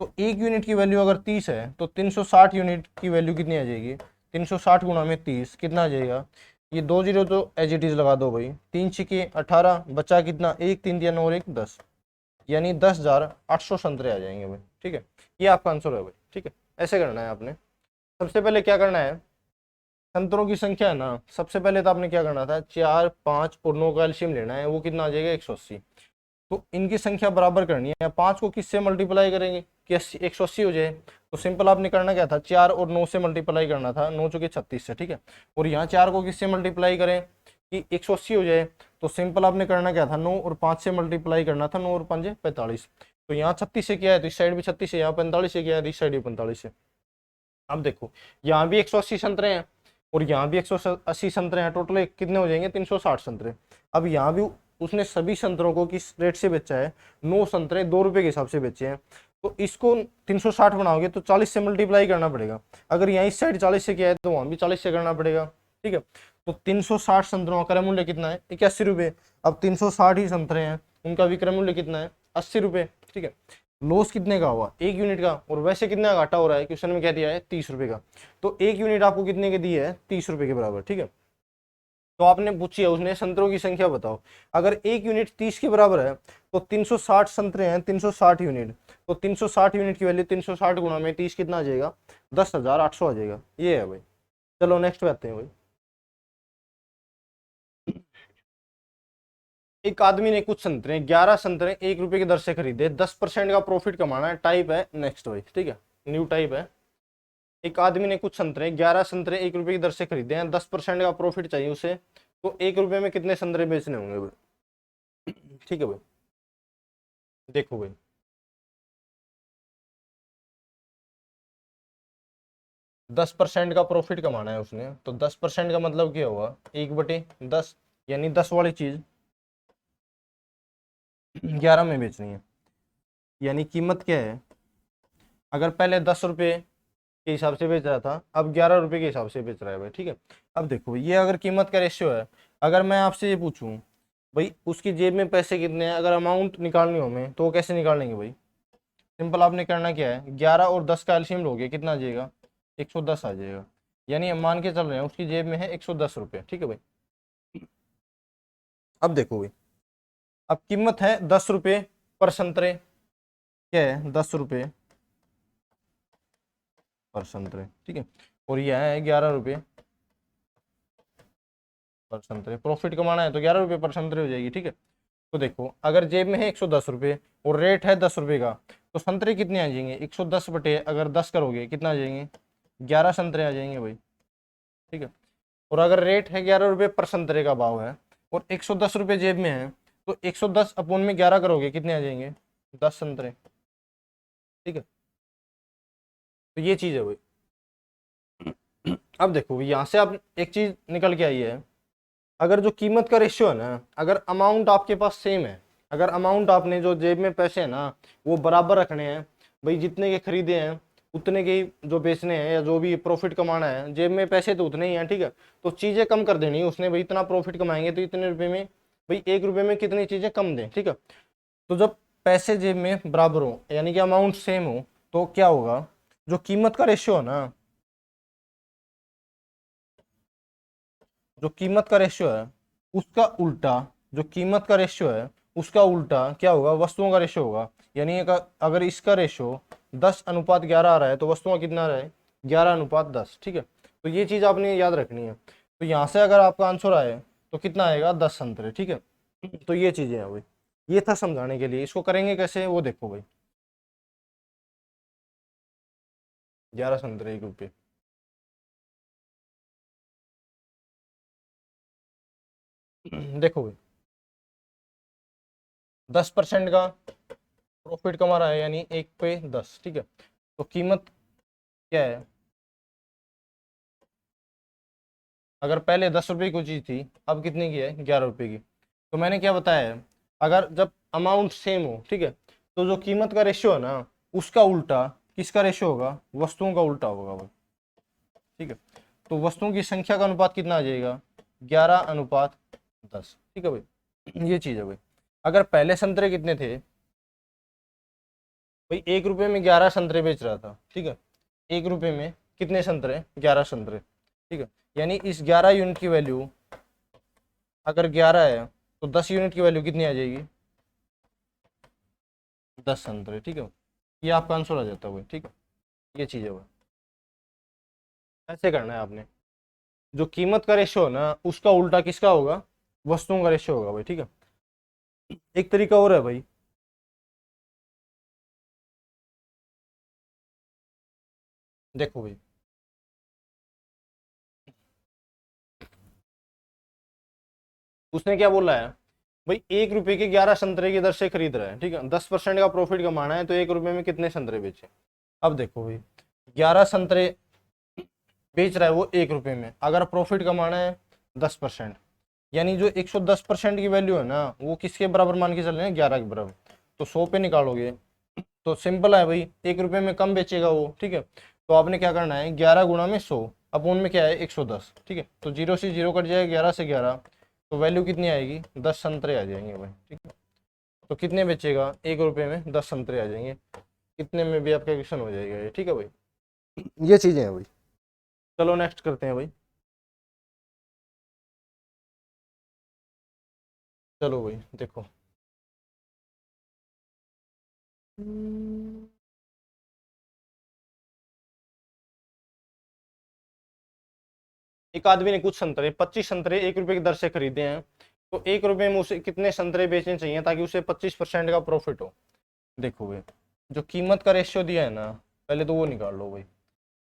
A: तो 1 यूनिट की वैल्यू अगर 30 है तो 360 यूनिट की वैल्यू कितनी आ जाएगी 360 गुणा में 30 कितना आ जाएगा, ये 2 जीरो तो एज इट इज लगा दो भाई, 3 छिके 18, बचा कितना 1 3 दिया 9 और 1 10, यानी 10,800 संतरे आ जाएंगे भाई। ठीक है। ये आपका आंसर है भाई। ठीक है। ऐसे करना है आपने। सबसे पहले क्या करना है, संतरों की संख्या है ना, सबसे पहले तो आपने क्या करना था 4 5 और 9 का एलसीएम लेना है, वो कितना आ जाएगा 180। तो इनकी संख्या बराबर करनी है, 5 को किससे मल्टीप्लाई करेंगे कि 180 हो जाए। तो सिंपल आपने करना क्या था 4 और 9 से मल्टीप्लाई करना था, 9 चौके 36 से। ठीक है। और यहाँ 4 को किससे मल्टीप्लाई करें कि 180 हो जाए, तो सिंपल आपने करना क्या था 9 और 5 से मल्टीप्लाई करना था, 9 और 5 45। तो यहाँ 36 से किया है तो इस साइड भी 36 है, यहाँ 45 से किया है तो इस साइड भी 45 है। अब देखो यहाँ भी 180 संतरे हैं और यहाँ भी 180 संतरे हैं, टोटल कितने हो जाएंगे 360 संतरे। अब यहाँ भी उसने सभी संतरों को किस रेट से बेचा है 9 संतरे 2 रुपए के हिसाब से बेचे हैं। तो इसको 360 बनाओगे तो 40 से मल्टीप्लाई करना पड़ेगा। अगर यहाँ इस साइड 40 से किया है तो वहाँ भी 40 से करना पड़ेगा। ठीक है। तो 360 संतरों का क्रय मूल्य कितना है 81 रुपये। अब 360 ही संतरे हैं, उनका विक्रय मूल्य कितना है 80 रुपये। ठीक है। लॉस कितने का हुआ 1 यूनिट का, और वैसे कितना घाटा हो रहा है क्वेश्चन में क्या दिया है 30 रुपये का। तो 1 यूनिट आपको कितने के दिए है 30 रुपये के बराबर। ठीक है। तो आपने पूछी है उसने संतरों की संख्या बताओ। अगर 1 यूनिट 30 के बराबर है तो 360 संतरे हैं 360 यूनिट, तो 360 यूनिट की वैल्यू 360 गुणा में 30 कितना आ जाएगा 10,800 आ जाएगा। ये है भाई। चलो नेक्स्ट पे आते हैं भाई। एक आदमी ने कुछ संतरे 11 संतरे 1 रुपए की दर से खरीदे, 10% का प्रॉफिट कमाना है। टाइप है नेक्स्ट भाई। ठीक है। न्यू टाइप है। एक आदमी ने कुछ संतरे 11 संतरे 1 रुपए की दर से खरीदे हैं, 10% का प्रॉफिट चाहिए उसे, तो 1 रुपए में कितने संतरे बेचने होंगे भाई। ठीक है भाई। देखो भाई 10% का प्रॉफिट कमाना है उसने, तो 10% का मतलब क्या हुआ 1/10, यानी 10 वाली चीज 11 में बेचनी है। यानी कीमत क्या है, अगर पहले 10 रुपए के हिसाब से बेच रहा था अब 11 रुपए के हिसाब से बेच रहा है भाई। ठीक है। अब देखो ये अगर कीमत का रेशियो है, अगर मैं आपसे ये पूछूं भाई उसकी जेब में पैसे कितने हैं, अगर अमाउंट निकालनी हो हमें तो वो कैसे निकालेंगे भाई। सिंपल आपने करना क्या है 11 और 10 का एलसीएम लोगे कितना आ जाएगा 110 आ जाएगा। यानी हम मान के चल रहे हैं उसकी जेब में है 110 रुपये, ठीक है भाई। अब देखो भाई, अब कीमत है 10 रुपये पर संतरे, क्या है 10 रुपये पर संतरे, ठीक है। और यह है 11 रुपये पर संतरे। प्रॉफिट कमाना है तो 11 रुपये पर संतरे हो जाएगी, ठीक है। तो देखो अगर जेब में है 110 रुपये और रेट है 10 रुपये का, तो संतरे कितने आ जाएंगे, 110 बटे अगर 10 करोगे कितना आ जाएंगे, 11 संतरे आ जाएंगे भाई, ठीक है। और अगर रेट है 11 रुपये पर संतरे का भाव है और 110 रुपये जेब में है, तो 110 अपोन में 11 करोगे कितने आ जाएंगे, 10 संतरे, ठीक है। तो ये चीज़ है भाई। अब देखो यहाँ से आप एक चीज निकल के आई है, अगर जो कीमत का रेशियो है ना, अगर अमाउंट आपके पास सेम है, अगर अमाउंट आपने जो जेब में पैसे हैं ना वो बराबर रखने हैं भाई, जितने के खरीदे हैं उतने के ही जो बेचने हैं या जो भी प्रॉफिट कमाना है, जेब में पैसे तो उतने ही हैं, ठीक है। तो चीजें कम कर देनी उसने भाई, इतना प्रॉफिट कमाएंगे तो इतने रुपए में भाई 1 रुपये में कितनी चीजें कम दें, ठीक है। तो जब पैसे जेब में बराबर हो यानी कि अमाउंट सेम हो, तो क्या होगा, जो कीमत का रेशियो है ना, जो कीमत का रेशियो है उसका उल्टा, जो कीमत का रेशियो है उसका उल्टा क्या होगा, वस्तुओं का रेशियो होगा। यानी अगर इसका रेशियो 10:11 आ रहा है तो वस्तुओं का कितना आ रहा है, 11:10, ठीक है। तो ये चीज आपने याद रखनी है। तो यहाँ से अगर आपका आंसर आए तो कितना आएगा, 10 संतरे, ठीक है। तो ये चीजें हैं भाई, ये था समझाने के लिए। इसको करेंगे कैसे वो देखो भाई, 11 संतरे 1 रुपये। देखो भाई 10% का प्रॉफिट कमा रहा है यानी 1 पे 10, ठीक है। तो कीमत क्या है, अगर पहले 10 रुपए की चीज थी अब कितने की है, 11 रुपए की। तो मैंने क्या बताया है, अगर जब अमाउंट सेम हो, ठीक है, तो जो कीमत का रेशियो है ना उसका उल्टा किसका रेशियो होगा, वस्तुओं का उल्टा होगा भाई, ठीक है। तो वस्तुओं की संख्या का अनुपात कितना आ जाएगा, 11:10, ठीक है भाई। ये चीज है भाई। अगर पहले संतरे कितने थे भाई, 1 रुपये में 11 संतरे बेच रहा था, ठीक है। 1 रुपये में कितने संतरे, 11 संतरे, ठीक है। यानी इस 11 यूनिट की वैल्यू अगर 11 है तो 10 यूनिट की वैल्यू कितनी आ जाएगी, 10 संतरे, ठीक है। ये आपका आंसर आ जाता है भाई, ठीक है। ये चीज़ है भाई, ऐसे करना है आपने। जो कीमत का रेशियो है ना उसका उल्टा किसका होगा, वस्तुओं का रेशियो होगा भाई, ठीक है। एक तरीका और है भाई, देखो भाई उसने क्या बोला है भाई, 1 रुपये के 11 संतरे की दर से खरीद रहा है, ठीक है। 10% का प्रॉफिट कमाना है तो 1 रुपये में कितने संतरे बेचे। अब देखो भाई 11 संतरे बेच रहा है वो 1 रुपये में, अगर प्रॉफिट कमाना है 10%, यानी जो 110% की वैल्यू है ना वो किसके बराबर मान के चल रहे हैं, 11 के बराबर। तो 100 पे निकालोगे तो सिंपल है भाई, 1 रुपये में कम बेचेगा वो, ठीक है। तो आपने क्या करना है, 11 × 100 अपोन में क्या है 110, ठीक है। तो 0 से 0 कट जाएगा, 11 से 11, तो वैल्यू कितनी आएगी, 10 संतरे आ जाएंगे भाई, ठीक है। तो कितने बेचेगा, 1 रुपये में 10 संतरे आ जाएंगे, कितने में भी आपका क्वेश्चन हो जाएगा ये, ठीक है भाई। ये चीज़ें हैं भाई। चलो नेक्स्ट करते हैं भाई। चलो भाई देखो, एक आदमी ने कुछ संतरे 25 संतरे 1 रुपये की दर से खरीदे हैं, तो 1 रुपये में उसे कितने संतरे बेचने चाहिए ताकि उसे 25% का प्रॉफिट हो। देखो भाई जो कीमत का रेशियो दिया है ना, पहले तो वो निकाल लो भाई।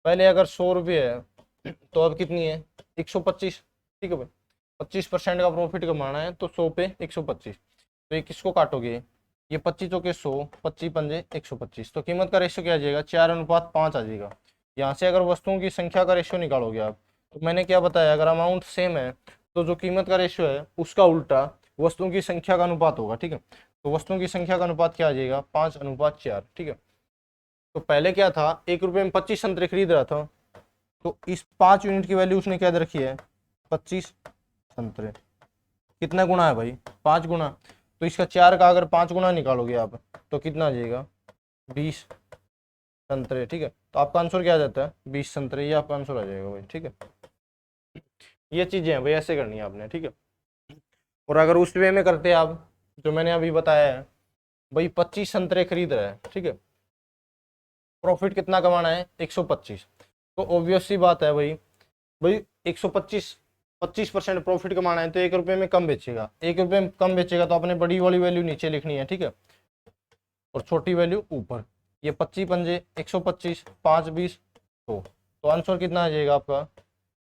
A: पहले अगर 100 रुपये है तो अब कितनी है, 125, ठीक है भाई। 25% का प्रॉफिट कमाना है तो 100 पे 125, तो ये किसको काटोगे, ये 25 के 100, 25 पंजे 125, तो कीमत का रेशियो क्या आ जाएगा, 4:5 आ जाएगा। यहाँ से अगर वस्तुओं की संख्या का रेशियो निकालोगे आप, तो मैंने क्या बताया, अगर अमाउंट सेम है तो जो कीमत का रेशियो है उसका उल्टा वस्तुओं की संख्या का अनुपात होगा, ठीक है। तो वस्तुओं की संख्या का अनुपात क्या आ जाएगा, 5:4, ठीक है। तो पहले क्या था, 1 रुपये में 25 संतरे खरीद रहा था, तो इस 5 यूनिट की वैल्यू उसने क्या दे रखी है, 25 संतरे। कितना गुना है भाई, 5 गुना। तो इसका 4 का अगर 5 गुना निकालोगे आप तो कितना आ जाएगा, 20 संतरे, ठीक है। तो आपका आंसर क्या आ जाता है 20 संतरे, ये आपका आंसर आ जाएगा भाई। ठीक है, ये चीजें हैं भाई, ऐसे करनी है आपने। ठीक है, और अगर उस वे में करते हैं आप जो मैंने अभी बताया है, भाई 25 संतरे खरीद रहा है, ठीक है, प्रॉफिट कितना कमाना है 125, तो ऑब्वियस सी बात है भाई, भाई 125 25% प्रॉफिट कमाना है तो 1 रुपये में कम बेचेगा, 1 रुपये में कम बेचेगा तो आपने बड़ी वाली वैल्यू नीचे लिखनी है। ठीक है, और छोटी वैल्यू ऊपर। ये 25 पंजे 125, 5 20 तो आंसर कितना आ जाएगा आपका,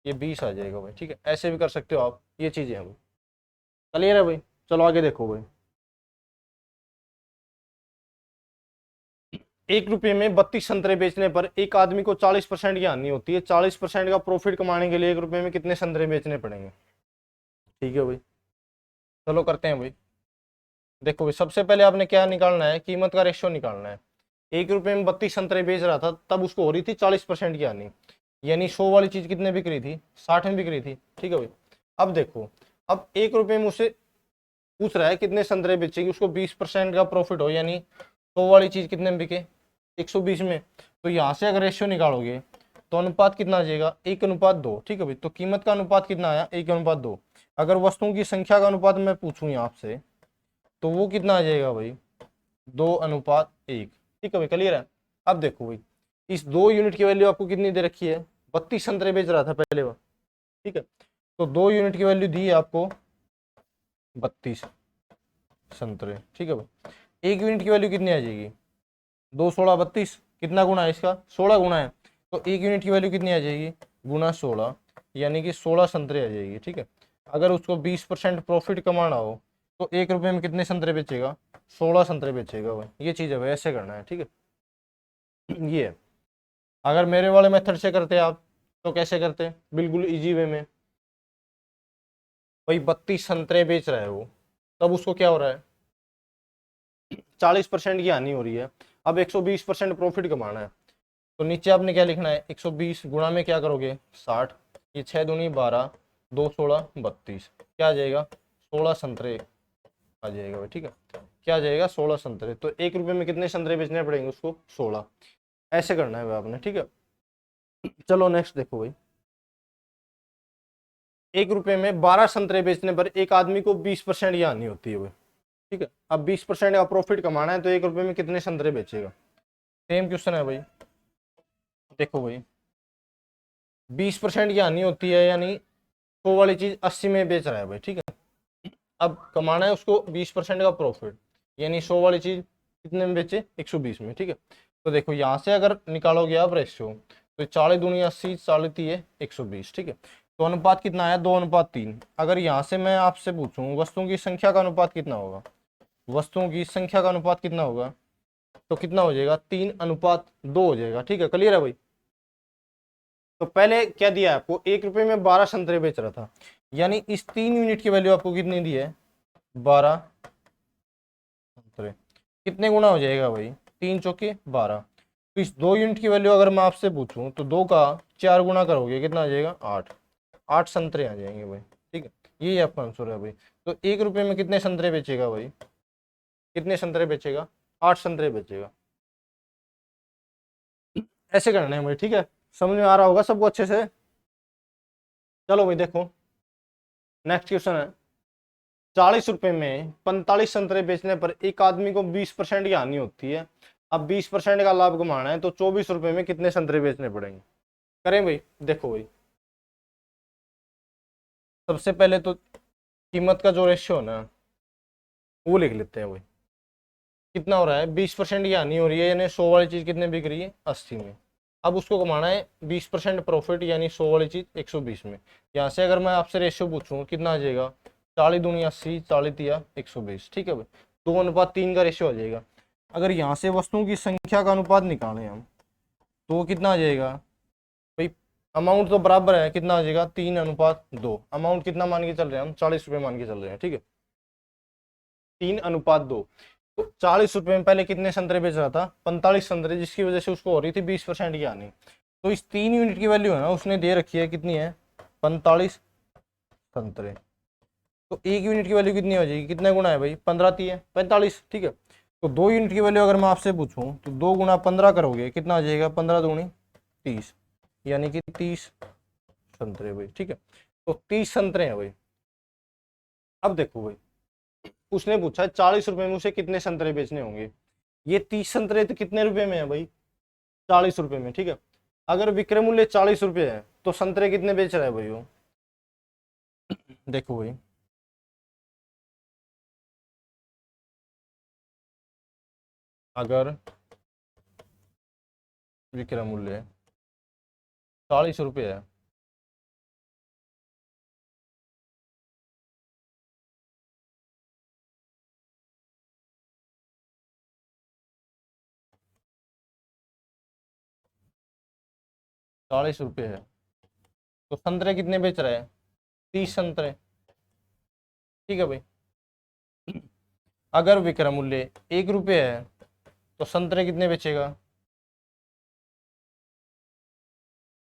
A: ये 20 आ जाएगा भाई। ठीक है, ऐसे भी कर सकते हो आप, ये चीजें हैं भाई। क्लियर है भाई, चलो आगे देखो भाई। 1 रुपये में 32 संतरे बेचने पर एक आदमी को 40% की हानि होती है। 40% का प्रॉफिट कमाने के लिए 1 रुपये में कितने संतरे बेचने पड़ेंगे। ठीक है भाई, चलो करते हैं भाई। देखो भाई, सबसे पहले आपने क्या निकालना है, कीमत का रेशियो निकालना है। 1 रुपये में 32 संतरे बेच रहा था, तब उसको हो रही थी 40% की हानि, यानी 100 वाली चीज कितने बिक रही थी, 60 में बिक रही थी। ठीक है भाई, अब देखो, अब 1 रुपये में उसे पूछ रहा है कितने संतरे बेचेगी, उसको 20% का प्रॉफिट हो, यानी 100 वाली चीज कितने में बिके 120 में। तो यहाँ से अगर रेशियो निकालोगे तो अनुपात कितना आ जाएगा 1:2। ठीक है भाई, तो कीमत का अनुपात कितना आया 1:2। अगर वस्तुओं की संख्या का अनुपात मैं पूछूं यहाँ आपसे तो वो कितना आ जाएगा भाई 2:1। ठीक है भाई, क्लियर है। अब देखो भाई, इस 2 यूनिट की वैल्यू आपको कितनी दे रखी है, 32 संतरे बेच रहा था पहले वो। ठीक है, तो 2 यूनिट की वैल्यू दी है आपको 32 संतरे। ठीक है भाई, 1 यूनिट की वैल्यू कितनी आ जाएगी 2 16 32, कितना गुना है इसका 16 गुना है, तो 1 यूनिट की वैल्यू कितनी आ जाएगी गुना 16, यानी कि 16 संतरे आ जाएगी। ठीक है, अगर उसको 20% प्रॉफिट कमाना हो तो 1 रुपये में कितने संतरे बेचेगा 16 संतरे बेचेगा भाई। ये चीज़ है भाई, ऐसे करना है। ठीक है, ये है। अगर मेरे वाले मेथड से करते आप तो कैसे करते, बिल्कुल इजी वे में। भाई 32 संतरे बेच रहा है वो, तब उसको क्या हो रहा है 40% की हानि हो रही है। अब 120% प्रॉफिट कमाना है, तो नीचे आपने क्या लिखना है 120 गुणा में क्या करोगे 60, ये 6 दूनी 12, 2 16 32, क्या आ जाएगा 16 संतरे आ जाएगा भाई। ठीक है, क्या आ जाएगा 16 संतरे। तो 1 रुपये में कितने संतरे बेचने पड़ेंगे उसको 16, ऐसे करना है भाई आपने। ठीक है, चलो नेक्स्ट देखो भाई। 1 रुपये में 12 संतरे बेचने पर एक आदमी को 20% की हानि होती है भाई। ठीक है, अब 20% का प्रॉफिट कमाना है तो 1 रुपये में कितने संतरे बेचेगा। सेम क्वेश्चन है भाई, देखो भाई 20% की हानि होती है, यानी 100 वाली चीज 80 में बेच रहा है भाई। ठीक है, अब कमाना है उसको 20% का प्रॉफिट, यानी 100 वाली चीज कितने में बेचे 120 में। ठीक है, तो देखो यहाँ से अगर निकालोगे आप रेशियो तो 40 दूनी 80, 40 तीय 120। ठीक है, तो अनुपात कितना आया 2:3। अगर यहाँ से मैं आपसे पूछूं वस्तुओं की संख्या का अनुपात कितना होगा, वस्तुओं की संख्या का अनुपात कितना होगा, तो कितना हो जाएगा 3:2 हो जाएगा। ठीक है, क्लियर है भाई। तो पहले क्या दिया है आपको 1 रुपये में 12 संतरे बेच रहा था, यानी इस 3 यूनिट की वैल्यू आपको कितनी दी है 12 संतरे। कितने गुना हो जाएगा भाई 3 चौके 12। तो इस 2 यूनिट की वैल्यू अगर मैं आपसे पूछूं तो 2 का 4 गुना करोगे कितना आ जाएगा 8, 8 संतरे आ जाएंगे भाई। ठीक है, यही आपका आंसर है भाई। तो 1 रुपये में कितने संतरे बेचेगा भाई, कितने संतरे बेचेगा 8 संतरे बेचेगा। ऐसे करना है भाई। ठीक है, समझ में आ रहा होगा सबको अच्छे से। चलो भाई देखो, नेक्स्ट क्वेश्चन है 40 रुपये में 45 संतरे बेचने पर एक आदमी को 20% की हानि होती है। अब 20% का लाभ कमाना है तो 24 रुपये में कितने संतरे बेचने पड़ेंगे। करें भाई, देखो भाई सबसे पहले तो कीमत का जो रेशियो है ना वो लिख लेते हैं भाई। कितना हो रहा है 20% की हानि हो रही है, यानी 100 वाली चीज कितने बिक रही है 80 में। अब उसको कमाना है 20% प्रॉफिट, यानी 100 वाली चीज 120 में। यहाँ से अगर मैं आपसे रेशियो पूछूं कितना आ जाएगा 40 दूनी 80, 40 तिया 120। ठीक है भाई, 2:3 का रेशियो आ जाएगा। अगर यहाँ से वस्तुओं की संख्या का अनुपात निकालें हम तो कितना आ जाएगा भाई, अमाउंट तो बराबर है, कितना आ जाएगा 3:2। अमाउंट कितना मान के चल रहे हैं हम 40 रुपये मान के चल रहे हैं। ठीक है, 3:2। तो 40 रुपये में पहले कितने संतरे बेच रहा था 45 संतरे, जिसकी वजह से उसको हो रही थी 20% की हानि। तो इस 3 यूनिट की वैल्यू है ना उसने दे रखी है, कितनी है 45 संतरे। तो 1 यूनिट की वैल्यू कितनी हो जाएगी, कितने गुना है भाई 15 ती है 45। ठीक है, तो 2 यूनिट की वैल्यू अगर मैं आपसे पूछूं तो 2 गुना 15 करोगे कितना आ जाएगा, 15 दूनी 30, यानी कि 30 संतरे भाई। ठीक है, तो 30 संतरे हैं भाई। अब देखो भाई, उसने पूछा 40 रुपए में उसे कितने संतरे बेचने होंगे। ये 30 संतरे तो कितने रुपए में है भाई, 40 रुपए में। ठीक है, अगर विक्रय मूल्य 40 रुपए है तो संतरे कितने बेच रहा है भाई वो, देखो भाई, अगर विक्रय मूल्य 40 रुपये है, चालीस रुपये है, तो संतरे कितने बेच रहा है, 30 संतरे। ठीक है भाई, अगर विक्रय मूल्य 1 रुपये है तो संतरे कितने बेचेगा,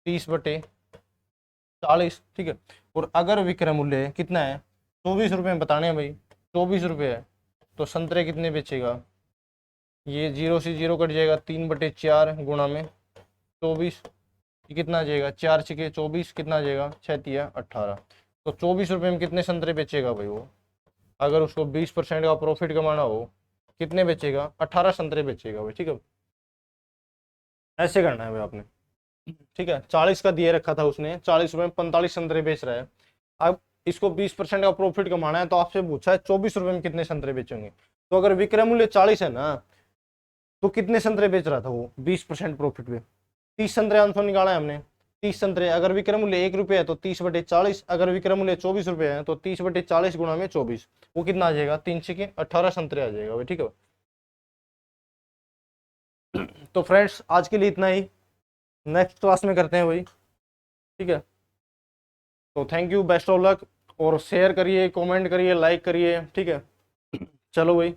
A: 30/40। ठीक है, और अगर विक्रय मूल्य कितना है, 24 रुपये में बताने हैं भाई, 24 रुपये है तो संतरे कितने बेचेगा, ये 0 से 0 कट जाएगा, 3/4 गुणा में 24, ये कितना आ जाएगा, 4×6=24, कितना आ जाएगा, 6×3=18। तो 24 रुपये में कितने संतरे बेचेगा भाई वो, अगर उसको 20% का प्रॉफिट कमाना हो, कितने बेचेगा, 18 संतरे बेचेगा भाई। ठीक है, ऐसे करना है भाई आपने। ठीक है, 40 का दिए रखा था उसने, 40 रुपये में 45 संतरे बेच रहा है। अब इसको 20% का प्रॉफिट कमाना है, तो आपसे पूछा है 24 रुपये में कितने संतरे बेचेंगे। तो अगर विक्रय मूल्य 40 है ना, तो कितने संतरे बेच रहा था वो 20% प्रॉफिट पे, 30 संतरे आंसर निकाला है हमने, 30 संतरे। अगर विक्रय मूल्य 1 रुपये है तो 30/40, अगर विक्रय मूल्य 24 रुपये है तो 30/40 गुणा में 24, वो कितना आ जाएगा, 3×6=18 संतरे आ जाएगा भाई। ठीक है, तो फ्रेंड्स आज के लिए इतना ही, नेक्स्ट क्लास में करते हैं भाई। ठीक है, तो thank you, best of luck, और शेयर करिए, कमेंट करिए, लाइक करिए। ठीक है, चलो भाई,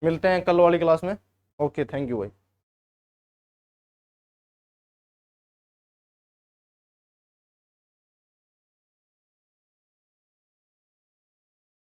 A: मिलते हैं कल वाली क्लास में। ओके, थैंक यू भाई।